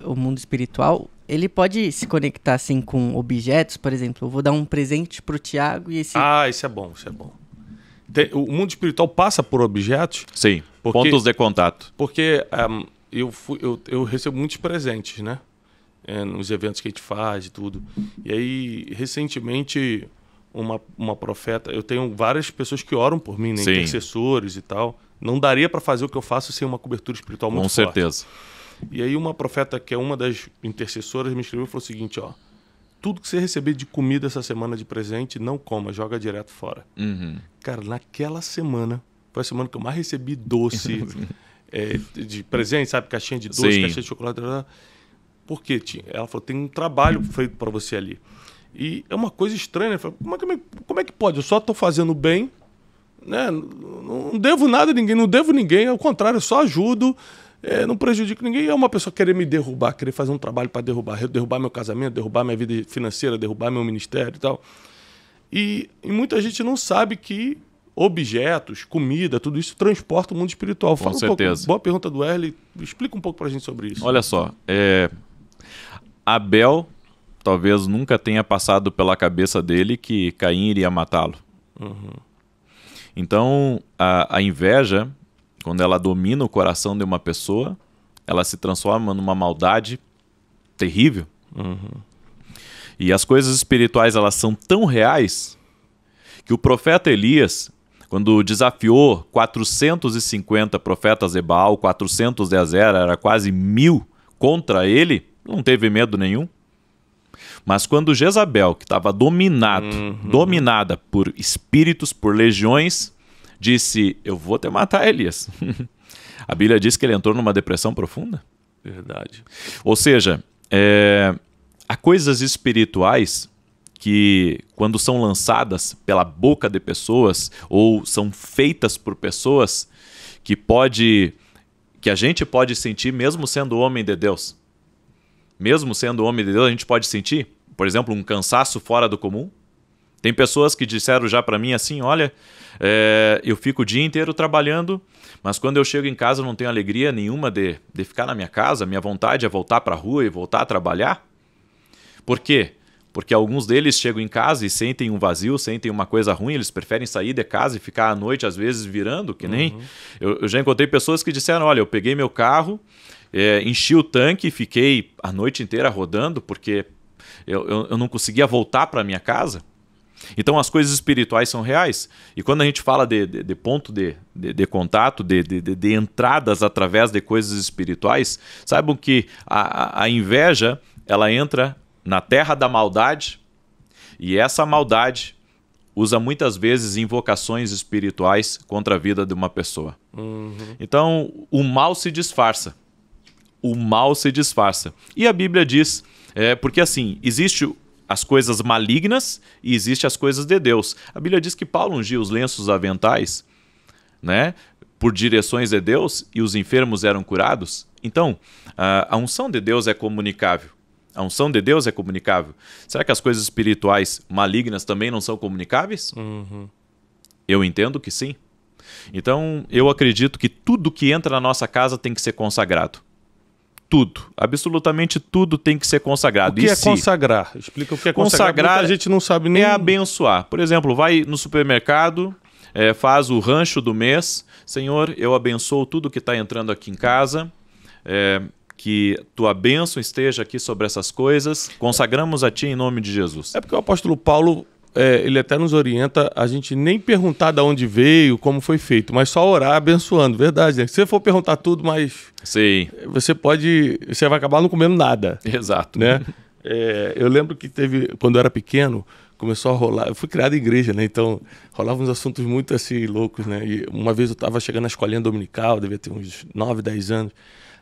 o mundo espiritual, ele pode se conectar assim com objetos, por exemplo, eu vou dar um presente pro Tiago e esse... Isso é bom, isso é bom. O mundo espiritual passa por objetos? Sim, pontos de contato. Porque eu recebo muitos presentes, né? Nos eventos que a gente faz e tudo. E aí, recentemente, uma profeta... Eu tenho várias pessoas que oram por mim, né? Intercessores e tal. Não daria para fazer o que eu faço sem uma cobertura espiritual muito forte. Com certeza. E aí uma profeta, que é uma das intercessoras, me escreveu e falou o seguinte, tudo que você receber de comida essa semana de presente, não coma, joga direto fora. Cara, naquela semana, foi a semana que eu mais recebi doce de presente, sabe? Caixinha de doce, caixinha de chocolate. Por quê, Tim? Ela falou, tem um trabalho feito para você ali. E é uma coisa estranha, né? Como é que pode? Eu só estou fazendo bem, né? Não devo nada a ninguém, não devo ninguém, ao contrário, eu só ajudo. Não prejudico ninguém. É uma pessoa querer me derrubar, querer fazer um trabalho para derrubar meu casamento, derrubar minha vida financeira, derrubar meu ministério e tal. E muita gente não sabe que objetos, comida, tudo isso transporta o mundo espiritual. Com certeza. Boa pergunta do Wesley. Explica um pouco para a gente sobre isso. Olha só, Abel talvez nunca tenha passado pela cabeça dele que Caim iria matá-lo. Então, a inveja, quando ela domina o coração de uma pessoa, ela se transforma numa maldade terrível. E as coisas espirituais, elas são tão reais que o profeta Elias, quando desafiou 450 profetas de Baal, 400 de Azera, era quase 1000 contra ele, não teve medo nenhum. Mas quando Jezabel, que estava dominada por espíritos, por legiões, disse, eu vou te matar, Elias. A Bíblia diz que ele entrou numa depressão profunda. Verdade. Ou seja, há coisas espirituais que, quando são lançadas pela boca de pessoas ou são feitas por pessoas, que a gente pode sentir mesmo sendo homem de Deus. Mesmo sendo homem de Deus, a gente pode sentir, por exemplo, um cansaço fora do comum. Tem pessoas que disseram já para mim assim, olha, eu fico o dia inteiro trabalhando, mas quando eu chego em casa eu não tenho alegria nenhuma de ficar na minha casa, minha vontade é voltar para a rua e voltar a trabalhar. Por quê? Porque alguns deles chegam em casa e sentem um vazio, sentem uma coisa ruim, eles preferem sair de casa e ficar à noite, às vezes, virando, que nem... Eu já encontrei pessoas que disseram, olha, eu peguei meu carro, enchi o tanque e fiquei a noite inteira rodando porque eu não conseguia voltar para minha casa. Então as coisas espirituais são reais. E quando a gente fala de ponto de contato, de entradas através de coisas espirituais, saibam que a inveja, ela entra na terra da maldade, e essa maldade usa muitas vezes invocações espirituais contra a vida de uma pessoa. Então o mal se disfarça. O mal se disfarça. E a Bíblia diz, porque assim, existe as coisas malignas e existe as coisas de Deus. A Bíblia diz que Paulo ungia os lenços aventais, né, por direções de Deus e os enfermos eram curados. Então, a unção de Deus é comunicável. A unção de Deus é comunicável. Será que as coisas espirituais malignas também não são comunicáveis? Eu entendo que sim. Então, eu acredito que tudo que entra na nossa casa tem que ser consagrado. Tudo, absolutamente tudo tem que ser consagrado. O que é consagrar? Explica o que é consagrar. A gente não sabe nem. É abençoar. Por exemplo, vai no supermercado, faz o rancho do mês. Senhor, eu abençoo tudo que está entrando aqui em casa. Que tua bênção esteja aqui sobre essas coisas. Consagramos a ti em nome de Jesus. É porque o apóstolo Paulo, ele até nos orienta a gente nem perguntar de onde veio, como foi feito, mas só orar abençoando, verdade, né? Se você for perguntar tudo, mas sim, você vai acabar não comendo nada. Exato. Né? Eu lembro que quando eu era pequeno, começou a rolar, eu fui criado em igreja, né? Então rolavam uns assuntos muito assim loucos, né? E uma vez eu estava chegando na escolinha dominical, devia ter uns 9, 10 anos,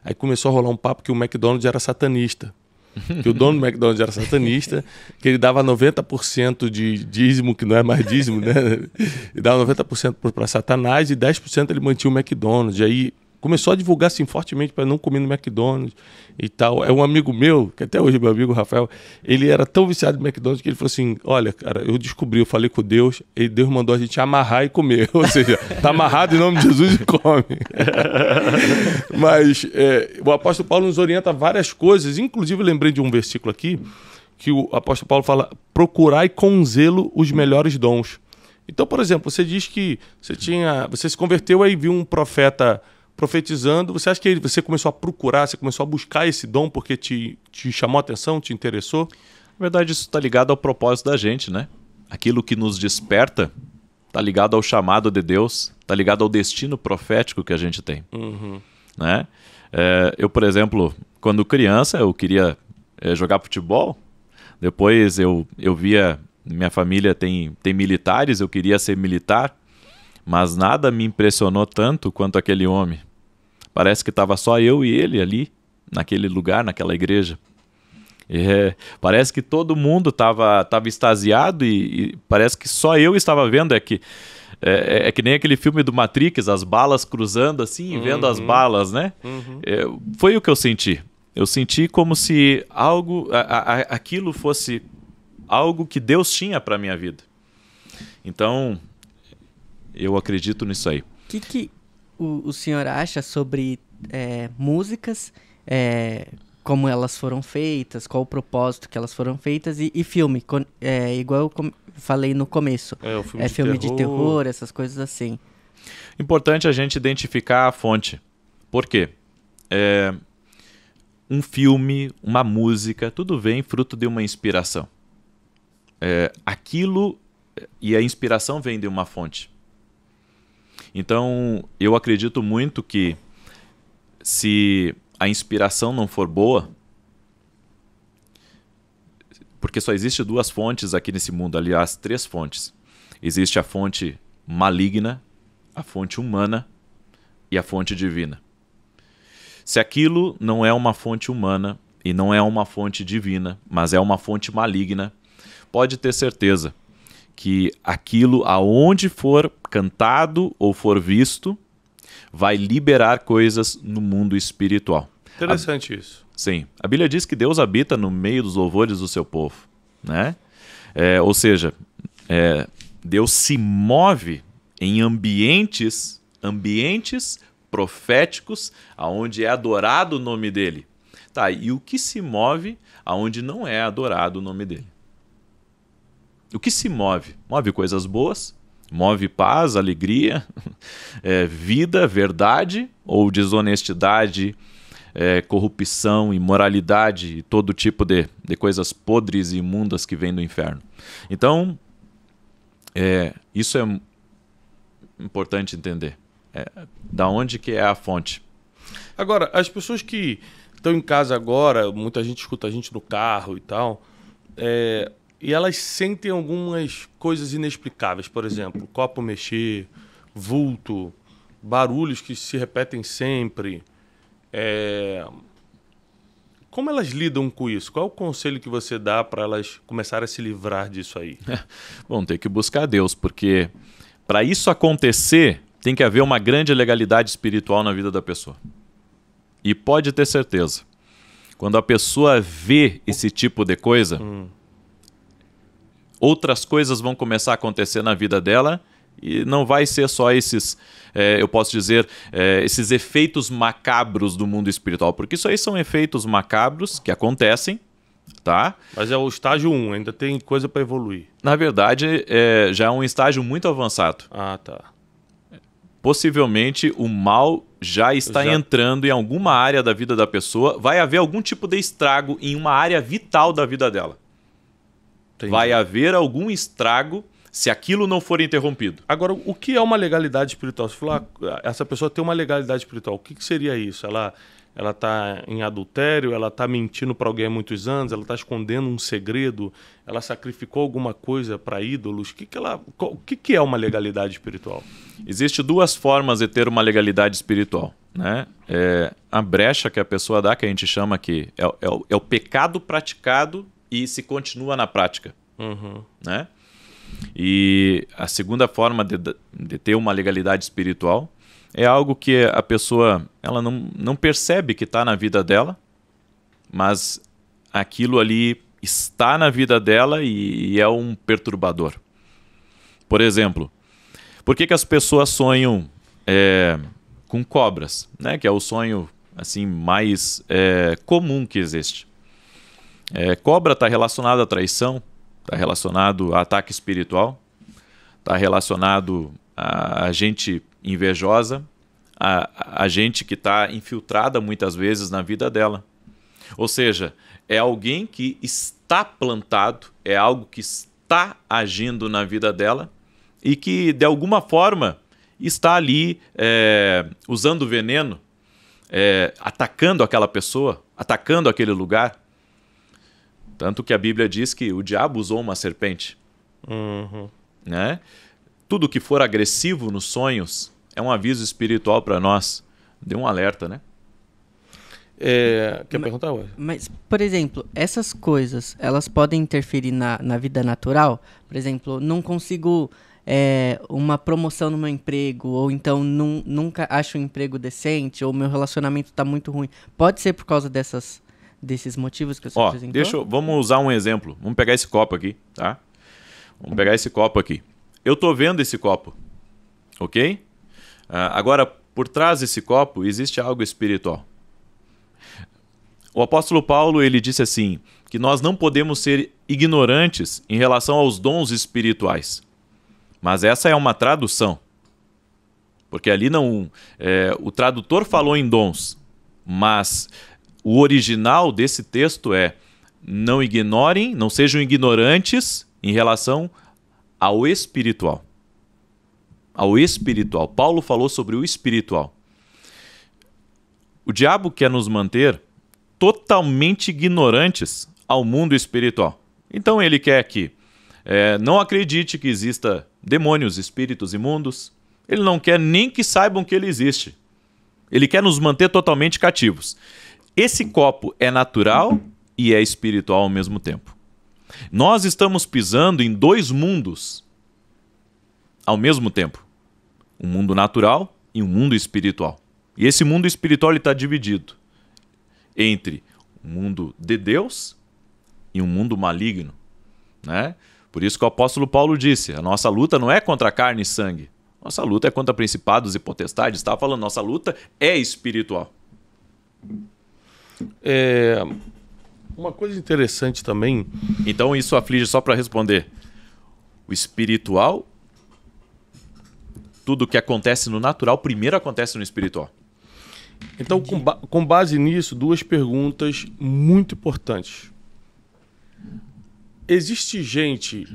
aí começou a rolar um papo que o McDonald's era satanista. Que o dono do McDonald's era satanista, que ele dava 90% de dízimo, que não é mais dízimo, né? Ele dava 90% para Satanás e 10% ele mantinha o McDonald's. E aí começou a divulgar assim fortemente para não comer no McDonald's e tal. É um amigo meu, que até hoje é meu amigo Rafael, ele era tão viciado no McDonald's que ele falou assim: olha, cara, eu falei com Deus, e Deus mandou a gente amarrar e comer. Ou seja, tá amarrado em nome de Jesus e come. Mas o apóstolo Paulo nos orienta várias coisas, inclusive eu lembrei de um versículo aqui, que o apóstolo Paulo fala: procurai com zelo os melhores dons. Então, por exemplo, você diz que você se converteu e viu um profeta profetizando. Você acha que você começou a procurar, você começou a buscar esse dom porque te chamou a atenção, te interessou? Na verdade, isso está ligado ao propósito da gente, né? Aquilo que nos desperta está ligado ao chamado de Deus, está ligado ao destino profético que a gente tem. Né? Eu, por exemplo, quando criança, eu queria jogar futebol. Depois eu via, minha família tem militares, eu queria ser militar. Mas nada me impressionou tanto quanto aquele homem. Parece que estava só eu e ele ali, naquele lugar, naquela igreja. Parece que todo mundo estava extasiado e parece que só eu estava vendo. É que nem aquele filme do Matrix, as balas cruzando assim e vendo as balas, né? Foi o que eu senti. Eu senti como se aquilo fosse algo que Deus tinha para a minha vida. Então, eu acredito nisso aí. O que o senhor acha sobre músicas, como elas foram feitas, qual o propósito que elas foram feitas e filme, igual eu falei no começo. O filme de terror, essas coisas assim. Importante a gente identificar a fonte. Por quê? Um filme, uma música, tudo vem fruto de uma inspiração. Aquilo e a inspiração vem de uma fonte. Então, eu acredito muito que se a inspiração não for boa, porque só existe 2 fontes aqui nesse mundo, aliás, 3 fontes. Existe a fonte maligna, a fonte humana e a fonte divina. Se aquilo não é uma fonte humana e não é uma fonte divina, mas é uma fonte maligna, pode ter certeza que aquilo, aonde for cantado ou for visto, vai liberar coisas no mundo espiritual. Interessante isso. Sim. A Bíblia diz que Deus habita no meio dos louvores do seu povo, né? Ou seja, Deus se move em ambientes proféticos aonde é adorado o nome dele. Tá, e o que se move aonde não é adorado o nome dele? O que se move? Move coisas boas, move paz, alegria, vida, verdade, ou desonestidade, corrupção, imoralidade e todo tipo de coisas podres e imundas que vêm do inferno. Então, isso é importante entender. Da onde que é a fonte? Agora, as pessoas que estão em casa agora, muita gente escuta a gente no carro e tal, e elas sentem algumas coisas inexplicáveis. Por exemplo, copo mexer, vulto, barulhos que se repetem sempre. como elas lidam com isso? Qual é o conselho que você dá para elas começarem a se livrar disso aí? Bom, tem que buscar Deus, porque para isso acontecer, tem que haver uma grande legalidade espiritual na vida da pessoa. E pode ter certeza, quando a pessoa vê esse tipo de coisa, outras coisas vão começar a acontecer na vida dela e não vai ser só esses, eu posso dizer, esses efeitos macabros do mundo espiritual, porque isso aí são efeitos macabros que acontecem, tá? Mas é o estágio 1, ainda tem coisa para evoluir. Na verdade, já é um estágio muito avançado. Ah, tá. Possivelmente o mal já está entrando em alguma área da vida da pessoa, vai haver algum tipo de estrago em uma área vital da vida dela. Entendi. Vai haver algum estrago se aquilo não for interrompido. Agora, o que é uma legalidade espiritual? Você falou, essa pessoa tem uma legalidade espiritual. O que seria isso? Ela está em adultério? Ela está mentindo para alguém há muitos anos? Ela está escondendo um segredo? Ela sacrificou alguma coisa para ídolos? O que é uma legalidade espiritual? Existem duas formas de ter uma legalidade espiritual, né? A brecha que a pessoa dá, que a gente chama que é o pecado praticado e se continua na prática, né? E a segunda forma de ter uma legalidade espiritual é algo que a pessoa ela não percebe que está na vida dela, mas aquilo ali está na vida dela e é um perturbador. Por exemplo, por que as pessoas sonham com cobras, né? Que é o sonho assim, mais comum que existe. Cobra está relacionado à traição, está relacionado a ataque espiritual, está relacionado a gente invejosa, a gente que está infiltrada muitas vezes na vida dela. Ou seja, é alguém que está plantado, é algo que está agindo na vida dela e que, de alguma forma, está ali usando veneno, atacando aquela pessoa, atacando aquele lugar. Tanto que a Bíblia diz que o diabo usou uma serpente. Né? Tudo que for agressivo nos sonhos é um aviso espiritual para nós. Dê um alerta, né? Quer perguntar, Wesley? Mas, por exemplo, essas coisas, elas podem interferir na vida natural? Por exemplo, não consigo uma promoção no meu emprego, ou então nunca acho um emprego decente, ou meu relacionamento está muito ruim. Pode ser por causa desses motivos que você apresentou? Vamos usar um exemplo. Vamos pegar esse copo aqui, tá? Vamos pegar esse copo aqui. Eu estou vendo esse copo, ok? Agora, por trás desse copo, existe algo espiritual. O apóstolo Paulo, ele disse assim, que nós não podemos ser ignorantes em relação aos dons espirituais. Mas essa é uma tradução. Porque ali o tradutor falou em dons, mas o original desse texto não ignorem, não sejam ignorantes em relação ao espiritual. Ao espiritual. Paulo falou sobre o espiritual. O diabo quer nos manter totalmente ignorantes ao mundo espiritual. Então ele quer que não acredite que exista demônios, espíritos imundos. Ele não quer nem que saibam que ele existe. Ele quer nos manter totalmente cativos. Esse copo é natural e é espiritual ao mesmo tempo. Nós estamos pisando em dois mundos ao mesmo tempo. Um mundo natural e um mundo espiritual. E esse mundo espiritual está dividido entre um mundo de Deus e um mundo maligno, né? Por isso que o apóstolo Paulo disse, a nossa luta não é contra carne e sangue. Nossa luta é contra principados e potestades. Estava falando, nossa luta é espiritual. Uma coisa interessante também... Então isso aflige, só para responder, o espiritual, tudo que acontece no natural, primeiro acontece no espiritual. Então, com base nisso, duas perguntas muito importantes. Existe gente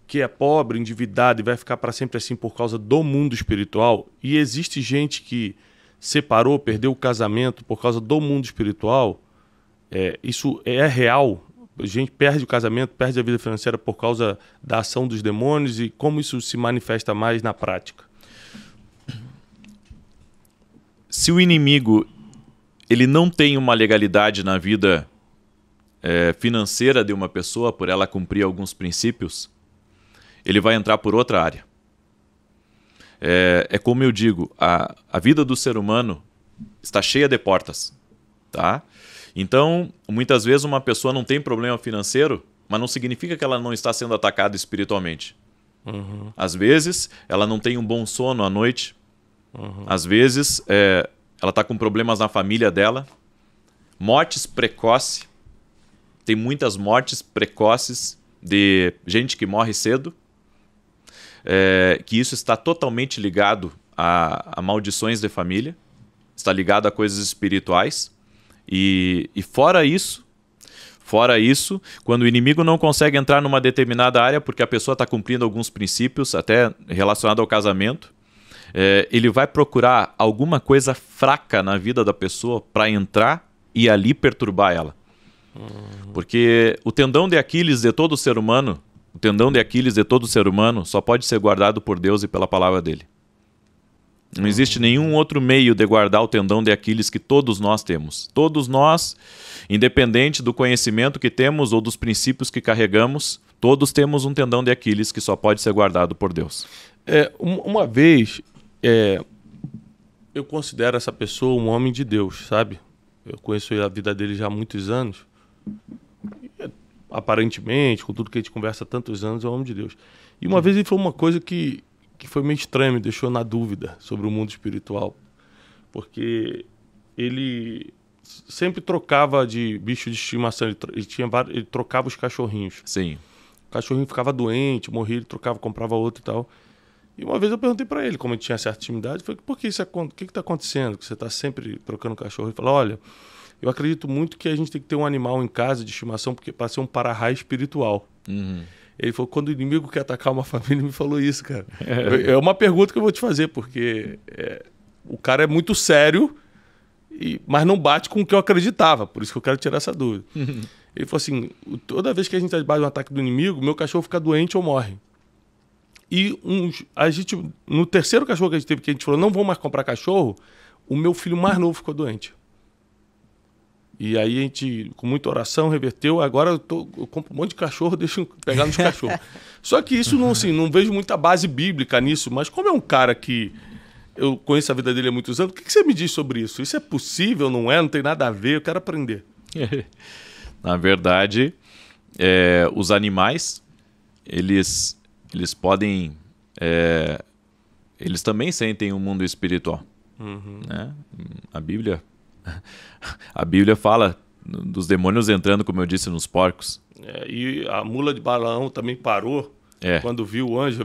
que é pobre, endividada e vai ficar para sempre assim por causa do mundo espiritual? E existe gente que separou, perdeu o casamento por causa do mundo espiritual? Isso é real? A gente perde o casamento, perde a vida financeira por causa da ação dos demônios, e como isso se manifesta mais na prática? Se o inimigo ele não tem uma legalidade na vida financeira de uma pessoa, por ela cumprir alguns princípios, ele vai entrar por outra área. É como eu digo, a vida do ser humano está cheia de portas. Tá? Então, muitas vezes uma pessoa não tem problema financeiro, mas não significa que ela não está sendo atacada espiritualmente. Uhum. Às vezes, ela não tem um bom sono à noite. Uhum. Às vezes, ela está com problemas na família dela. Mortes precoces. Tem muitas mortes precoces de gente que morre cedo. Que isso está totalmente ligado a maldições de família. Está ligado a coisas espirituais. E fora isso, quando o inimigo não consegue entrar numa determinada área porque a pessoa está cumprindo alguns princípios, até relacionado ao casamento, ele vai procurar alguma coisa fraca na vida da pessoa para entrar e ali perturbar ela. Porque o tendão de Aquiles de todo ser humano, só pode ser guardado por Deus e pela palavra dele. Não existe nenhum outro meio de guardar o tendão de Aquiles que todos nós temos. Todos nós, independente do conhecimento que temos ou dos princípios que carregamos, todos temos um tendão de Aquiles que só pode ser guardado por Deus. Uma vez, eu considero essa pessoa um homem de Deus, sabe? Eu conheço a vida dele já há muitos anos. Aparentemente, com tudo que a gente conversa há tantos anos, é um homem de Deus. E uma vez ele falou uma coisa que foi meio estranho, me deixou na dúvida sobre o mundo espiritual. Porque ele sempre trocava de bicho de estimação, ele trocava os cachorrinhos. Sim. O cachorrinho ficava doente, morria, ele trocava, comprava outro e tal. E uma vez eu perguntei para ele, como ele tinha certa intimidade, falei, por que isso o que está acontecendo? Que você está sempre trocando cachorro? Ele falou, olha, eu acredito muito que a gente tem que ter um animal em casa de estimação para ser um para-raio espiritual. Uhum. Ele falou, quando o inimigo quer atacar uma família, ele me falou isso, cara. É uma pergunta que eu vou te fazer, porque o cara é muito sério, mas não bate com o que eu acreditava. Por isso que eu quero tirar essa dúvida. Uhum. Ele falou assim, toda vez que a gente está debaixo de um ataque do inimigo, meu cachorro fica doente ou morre. E no terceiro cachorro que a gente teve, que a gente falou, não vou mais comprar cachorro, o meu filho mais novo ficou doente. E aí a gente, com muita oração, reverteu. Agora eu compro um monte de cachorro, deixo eu pegar nos cachorros. Só que isso não vejo muita base bíblica nisso. Mas como é um cara que eu conheço a vida dele há muitos anos, o que você me diz sobre isso? Isso é possível, não é? Não tem nada a ver, eu quero aprender. Na verdade, os animais, eles podem... eles também sentem um mundo espiritual. Uhum. Né? A Bíblia fala dos demônios entrando, como eu disse, nos porcos. E a mula de Balaão também parou quando viu o anjo.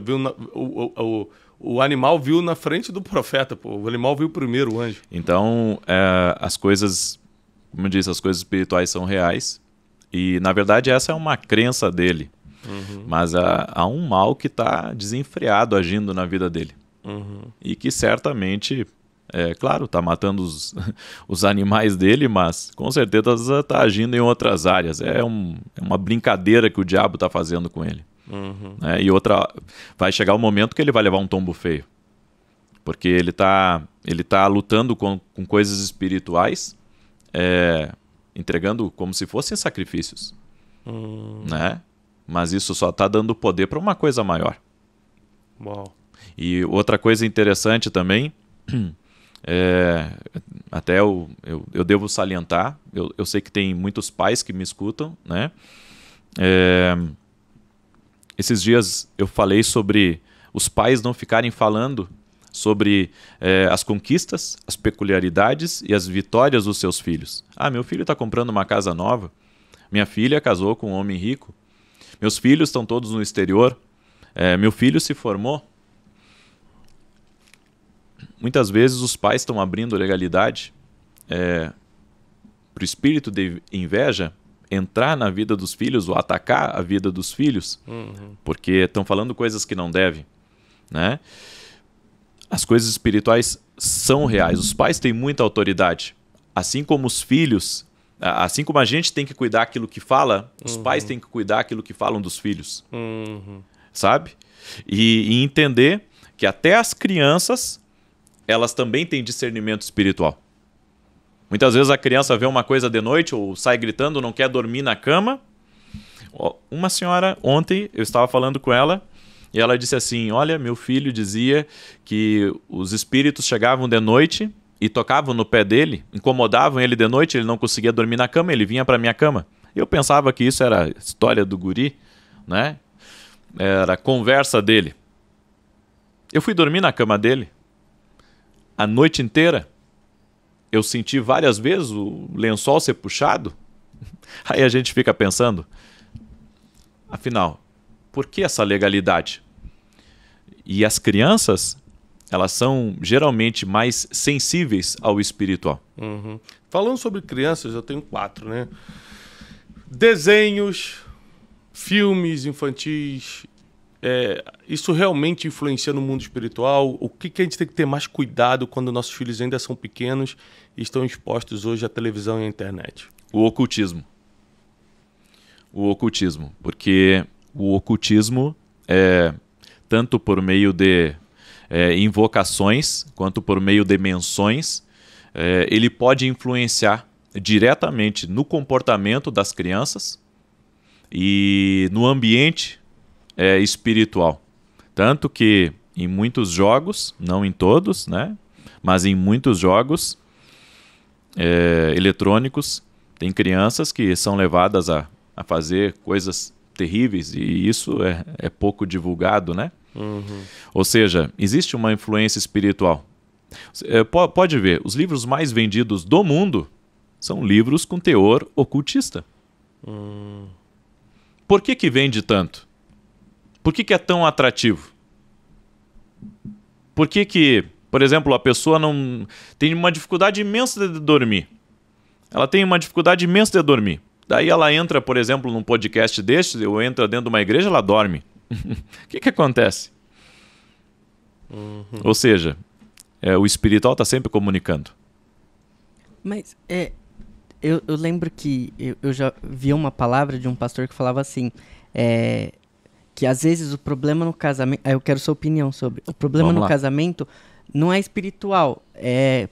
O animal viu na frente do profeta. Pô. O animal viu primeiro o anjo. Então, as coisas, como eu disse, as coisas espirituais são reais. E, na verdade, essa é uma crença dele. Uhum. Mas há um mal que está desenfreado agindo na vida dele. Uhum. E que certamente... claro, está matando os animais dele, mas com certeza está agindo em outras áreas. É uma brincadeira que o diabo está fazendo com ele. Uhum. E outra, vai chegar o momento que ele vai levar um tombo feio. Porque ele tá lutando com coisas espirituais, entregando como se fossem sacrifícios. Né? Mas isso só está dando poder para uma coisa maior. Uau. E outra coisa interessante também... até eu devo salientar, eu sei que tem muitos pais que me escutam, né? Esses dias eu falei sobre os pais não ficarem falando sobre as conquistas, as peculiaridades e as vitórias dos seus filhos. Meu filho está comprando uma casa nova, minha filha casou com um homem rico, meus filhos estão todos no exterior, meu filho se formou. Muitas vezes os pais estão abrindo legalidade para o espírito de inveja entrar na vida dos filhos ou atacar a vida dos filhos, porque estão falando coisas que não devem. Né? As coisas espirituais são reais. Os pais têm muita autoridade. Assim como os filhos, assim como a gente tem que cuidar aquilo que fala, os pais têm que cuidar aquilo que falam dos filhos. Sabe? E entender que até as crianças... elas também têm discernimento espiritual. Muitas vezes a criança vê uma coisa de noite ou sai gritando, não quer dormir na cama. Uma senhora, ontem, eu estava falando com ela e ela disse assim, olha, meu filho dizia que os espíritos chegavam de noite e tocavam no pé dele, incomodavam ele de noite, ele não conseguia dormir na cama, ele vinha para minha cama. Eu pensava que isso era história do guri, né? Era a conversa dele. Eu fui dormir na cama dele a noite inteira. Eu senti várias vezes o lençol ser puxado. Aí a gente fica pensando, afinal, por que essa legalidade? E as crianças, elas são geralmente mais sensíveis ao espiritual. Uhum. Falando sobre crianças, eu tenho 4, né? Desenhos, filmes infantis, isso realmente influencia no mundo espiritual? O que a gente tem que ter mais cuidado quando nossos filhos ainda são pequenos e estão expostos hoje à televisão e à internet? O ocultismo. O ocultismo. Porque o ocultismo, tanto por meio de invocações, quanto por meio de menções, ele pode influenciar diretamente no comportamento das crianças e no ambiente espiritual. Tanto que em muitos jogos, não em todos, né? Mas em muitos jogos eletrônicos, tem crianças que são levadas a fazer coisas terríveis e isso é pouco divulgado, né? Uhum. Ou seja, existe uma influência espiritual. Pode ver, os livros mais vendidos do mundo são livros com teor ocultista. Por que vende tanto? Por que é tão atrativo? Por que, por exemplo, a pessoa não tem uma dificuldade imensa de dormir? Ela tem uma dificuldade imensa de dormir. Daí ela entra, por exemplo, num podcast deste, ou entra dentro de uma igreja, ela dorme. O que acontece? Ou seja, o espiritual está sempre comunicando. Mas eu lembro que eu já vi uma palavra de um pastor que falava assim, que às vezes o problema no casamento... Eu quero sua opinião sobre. O problema no casamento não é espiritual.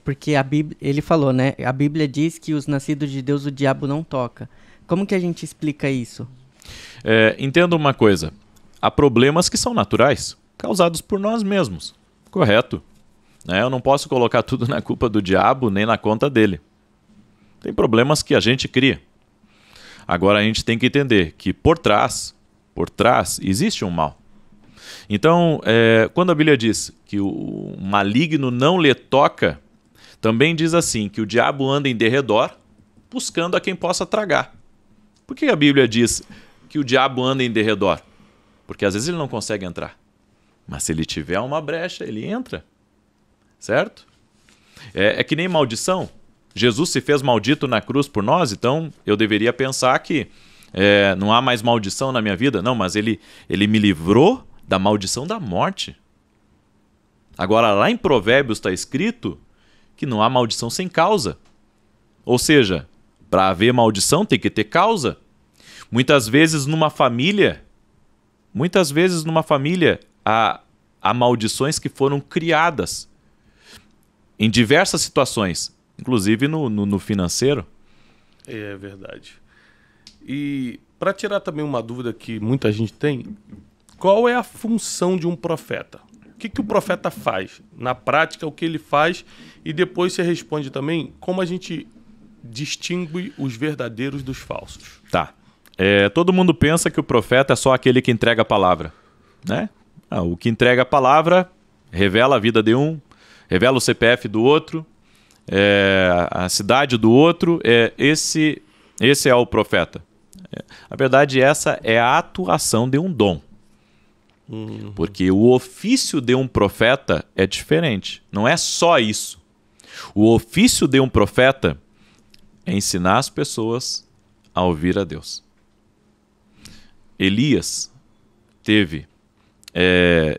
Porque a Bíblia, ele falou, né? A Bíblia diz que os nascidos de Deus o diabo não toca. Como que a gente explica isso? Entenda uma coisa. Há problemas que são naturais, causados por nós mesmos. Correto. Eu não posso colocar tudo na culpa do diabo, nem na conta dele. Tem problemas que a gente cria. Agora a gente tem que entender que por trás existe um mal. Então, quando a Bíblia diz que o maligno não lhe toca, também diz assim, que o diabo anda em derredor, buscando a quem possa tragar. Por que a Bíblia diz que o diabo anda em derredor? Porque às vezes ele não consegue entrar. Mas se ele tiver uma brecha, ele entra. Certo? É que nem maldição. Jesus se fez maldito na cruz por nós, então eu deveria pensar que não há mais maldição na minha vida. Não, mas ele me livrou da maldição da morte. Agora, lá em Provérbios está escrito que não há maldição sem causa. Ou seja, para haver maldição tem que ter causa. Muitas vezes numa família há maldições que foram criadas em diversas situações, inclusive no financeiro. É verdade. E para tirar também uma dúvida que muita gente tem, qual é a função de um profeta? O que o profeta faz? Na prática, o que ele faz? E depois você responde também como a gente distingue os verdadeiros dos falsos. Tá. Todo mundo pensa que o profeta é só aquele que entrega a palavra, né? O que entrega a palavra revela a vida de um, revela o CPF do outro, a cidade do outro. Esse é o profeta. Na verdade, essa é a atuação de um dom. Porque o ofício de um profeta é diferente. Não é só isso. O ofício de um profeta é ensinar as pessoas a ouvir a Deus. Elias teve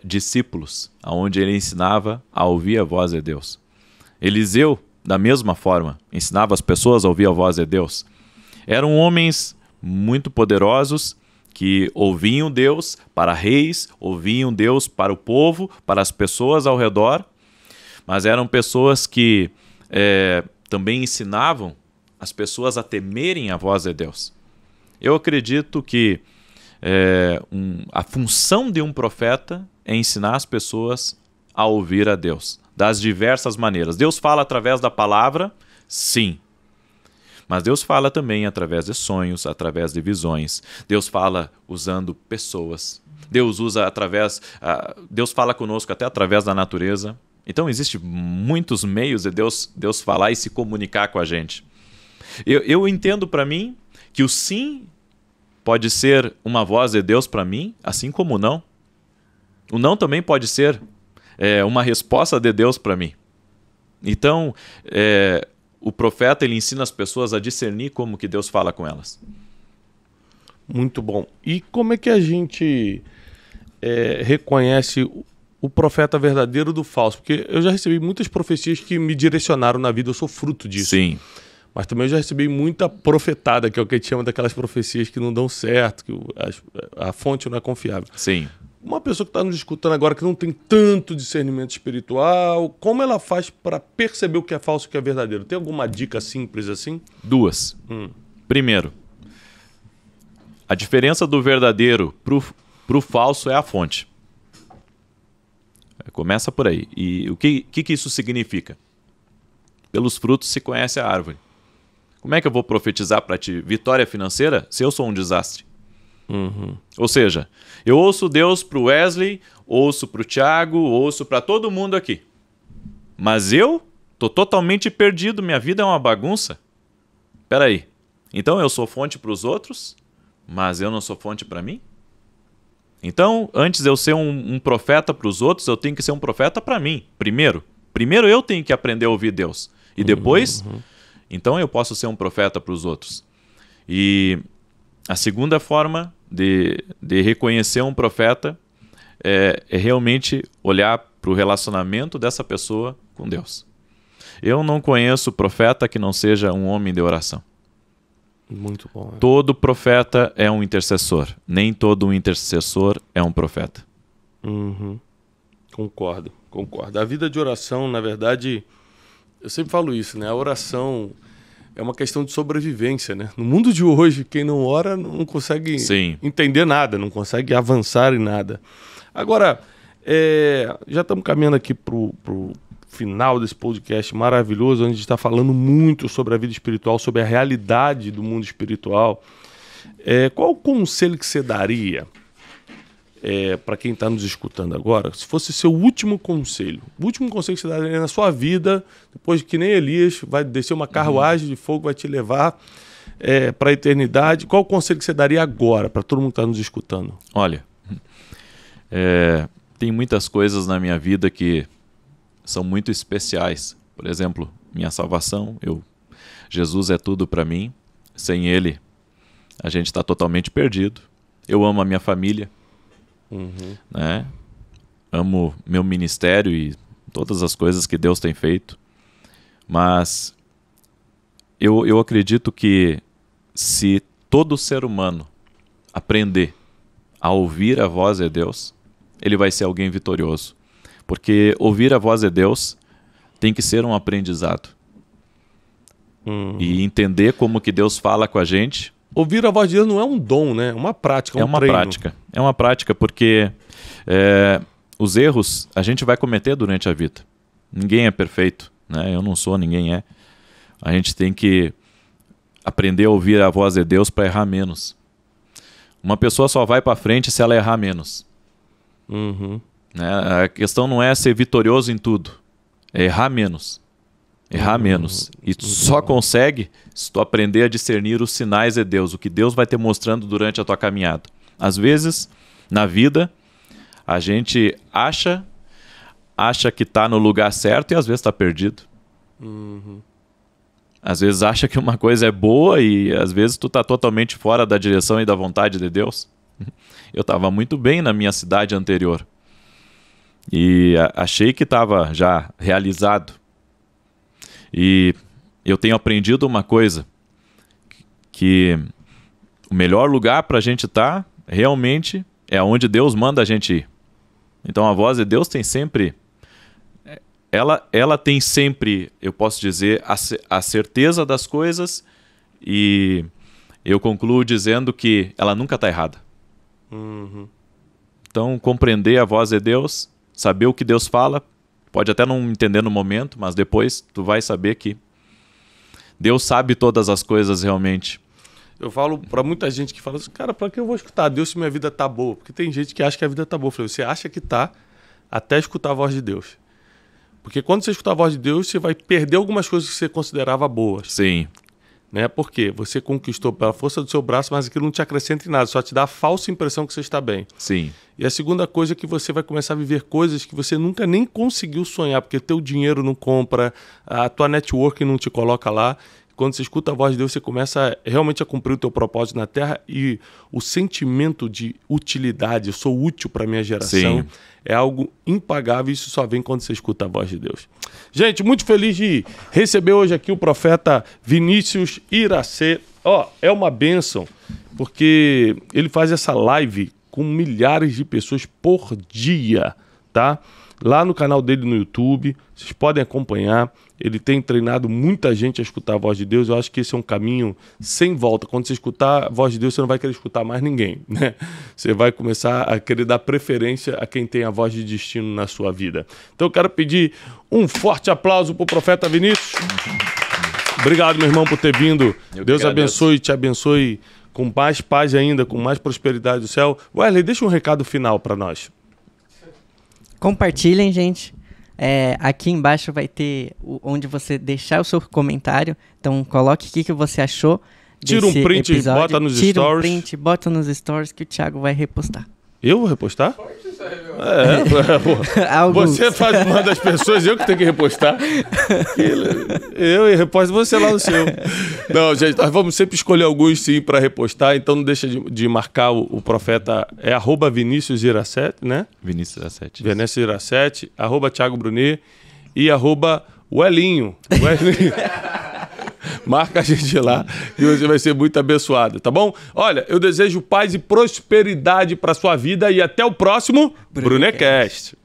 discípulos onde ele ensinava a ouvir a voz de Deus. Eliseu, da mesma forma, ensinava as pessoas a ouvir a voz de Deus. Eram homens muito poderosos que ouviam Deus para reis, ouviam Deus para o povo, para as pessoas ao redor, mas eram pessoas que também ensinavam as pessoas a temerem a voz de Deus. Eu acredito que a função de um profeta é ensinar as pessoas a ouvir a Deus, das diversas maneiras. Deus fala através da palavra, sim. Mas Deus fala também através de sonhos, através de visões. Deus fala usando pessoas. Deus fala conosco até através da natureza. Então, existem muitos meios de Deus falar e se comunicar com a gente. Eu entendo para mim que o sim pode ser uma voz de Deus para mim, assim como o não. O não também pode ser uma resposta de Deus para mim. Então, o profeta ele ensina as pessoas a discernir como que Deus fala com elas. Muito bom. E como é que a gente reconhece o profeta verdadeiro do falso? Porque eu já recebi muitas profecias que me direcionaram na vida, eu sou fruto disso. Sim. Mas também eu já recebi muita profetada, que é o que a gente chama daquelas profecias que não dão certo, que a fonte não é confiável. Sim. Uma pessoa que está nos escutando agora, que não tem tanto discernimento espiritual, como ela faz para perceber o que é falso e o que é verdadeiro? Tem alguma dica simples assim? 2. Primeiro, a diferença do verdadeiro pro falso é a fonte. Começa por aí. E o que isso significa? Pelos frutos se conhece a árvore. Como é que eu vou profetizar para ti vitória financeira se eu sou um desastre? Ou seja, eu ouço Deus para o Wesley, ouço para o Thiago, ouço para todo mundo aqui. Mas eu estou totalmente perdido, minha vida é uma bagunça. Espera aí, então eu sou fonte para os outros, mas eu não sou fonte para mim? Então, antes de eu ser um profeta para os outros, eu tenho que ser um profeta para mim, primeiro. Primeiro eu tenho que aprender a ouvir Deus. E depois, então eu posso ser um profeta para os outros. E a segunda forma de reconhecer um profeta é realmente olhar para o relacionamento dessa pessoa com Deus. Eu não conheço profeta que não seja um homem de oração. Muito bom. Todo profeta é um intercessor. Nem todo um intercessor é um profeta. Concordo. A vida de oração, na verdade, eu sempre falo isso, né? A oração é uma questão de sobrevivência, né? No mundo de hoje, quem não ora não consegue entender nada, não consegue avançar em nada. Agora, já estamos caminhando aqui para o final desse podcast maravilhoso, onde a gente está falando muito sobre a vida espiritual, sobre a realidade do mundo espiritual. Qual o conselho que você daria para quem está nos escutando agora, se fosse seu último conselho? O último conselho que você daria na sua vida, depois que nem Elias vai descer uma carruagem de fogo, vai te levar para a eternidade. Qual o conselho que você daria agora para todo mundo que está nos escutando? Olha, tem muitas coisas na minha vida que são muito especiais. Por exemplo, minha salvação. Jesus é tudo para mim. Sem Ele, a gente está totalmente perdido. Eu amo a minha família. Né? Amo meu ministério e todas as coisas que Deus tem feito. Mas eu acredito que se todo ser humano aprender a ouvir a voz de Deus, ele vai ser alguém vitorioso. Porque ouvir a voz de Deus tem que ser um aprendizado. E entender como que Deus fala com a gente. Ouvir a voz de Deus não é um dom, né? É uma prática, treino. É uma prática, porque os erros a gente vai cometer durante a vida. Ninguém é perfeito, né? Eu não sou, ninguém é. A gente tem que aprender a ouvir a voz de Deus para errar menos. Uma pessoa só vai para frente se ela errar menos. Né? A questão não é ser vitorioso em tudo, é errar menos. E tu só consegue se tu aprender a discernir os sinais de Deus, o que Deus vai te mostrando durante a tua caminhada. Às vezes, na vida, a gente acha que está no lugar certo e às vezes está perdido. Às vezes acha que uma coisa é boa e às vezes tu está totalmente fora da direção e da vontade de Deus. Eu estava muito bem na minha cidade anterior. E achei que estava já realizado. E eu tenho aprendido uma coisa, que o melhor lugar para a gente estar realmente é onde Deus manda a gente ir. Então a voz de Deus tem sempre ela tem sempre, eu posso dizer, a certeza das coisas, e eu concluo dizendo que ela nunca está errada. Então, compreender a voz de Deus, saber o que Deus fala, pode até não entender no momento, mas depois tu vai saber que Deus sabe todas as coisas realmente. Eu falo pra muita gente que fala assim, cara, pra que eu vou escutar Deus se minha vida tá boa? Porque tem gente que acha que a vida tá boa. Eu falei, você acha que tá até escutar a voz de Deus. Porque quando você escutar a voz de Deus, você vai perder algumas coisas que você considerava boas. Sim. Né? Porque você conquistou pela força do seu braço, mas aquilo não te acrescenta em nada, só te dá a falsa impressão que você está bem. Sim. E a segunda coisa é que você vai começar a viver coisas que você nunca nem conseguiu sonhar, porque teu dinheiro não compra, a tua network não te coloca lá. Quando você escuta a voz de Deus, você começa realmente a cumprir o teu propósito na Terra, e o sentimento de utilidade, eu sou útil para a minha geração, Sim. é algo impagável, e isso só vem quando você escuta a voz de Deus. Gente, muito feliz de receber hoje aqui o profeta Vinícius Iracê. É uma bênção, porque ele faz essa live com milhares de pessoas por dia, tá? Lá no canal dele no YouTube, vocês podem acompanhar. Ele tem treinado muita gente a escutar a voz de Deus. Eu acho que esse é um caminho sem volta. Quando você escutar a voz de Deus, você não vai querer escutar mais ninguém, né? Você vai começar a querer dar preferência a quem tem a voz de destino na sua vida. Então eu quero pedir um forte aplauso para o profeta Vinícius. Obrigado, meu irmão, por ter vindo. Deus abençoe e te abençoe com mais paz ainda, com mais prosperidade do céu. Wesley, deixa um recado final para nós. Compartilhem, gente. Aqui embaixo vai ter onde você deixar o seu comentário. Então coloque o que você achou desse Tira um print episódio. e bota nos Tira stories. Um print, bota nos stories que o Thiago vai repostar. Eu vou repostar? Alguns. Você faz uma das pessoas, eu que tenho que repostar. Eu reposto você lá no seu. Não, gente, nós vamos sempre escolher alguns sim para repostar, então não deixa de marcar o profeta, é @Vinícius Iracê, né? Vinícius Iracete. Vinícius Iracê, @Thiago Brunet e @Welinho. Marca a gente lá e você vai ser muito abençoado, tá bom? Olha, eu desejo paz e prosperidade para sua vida e até o próximo Brunecast.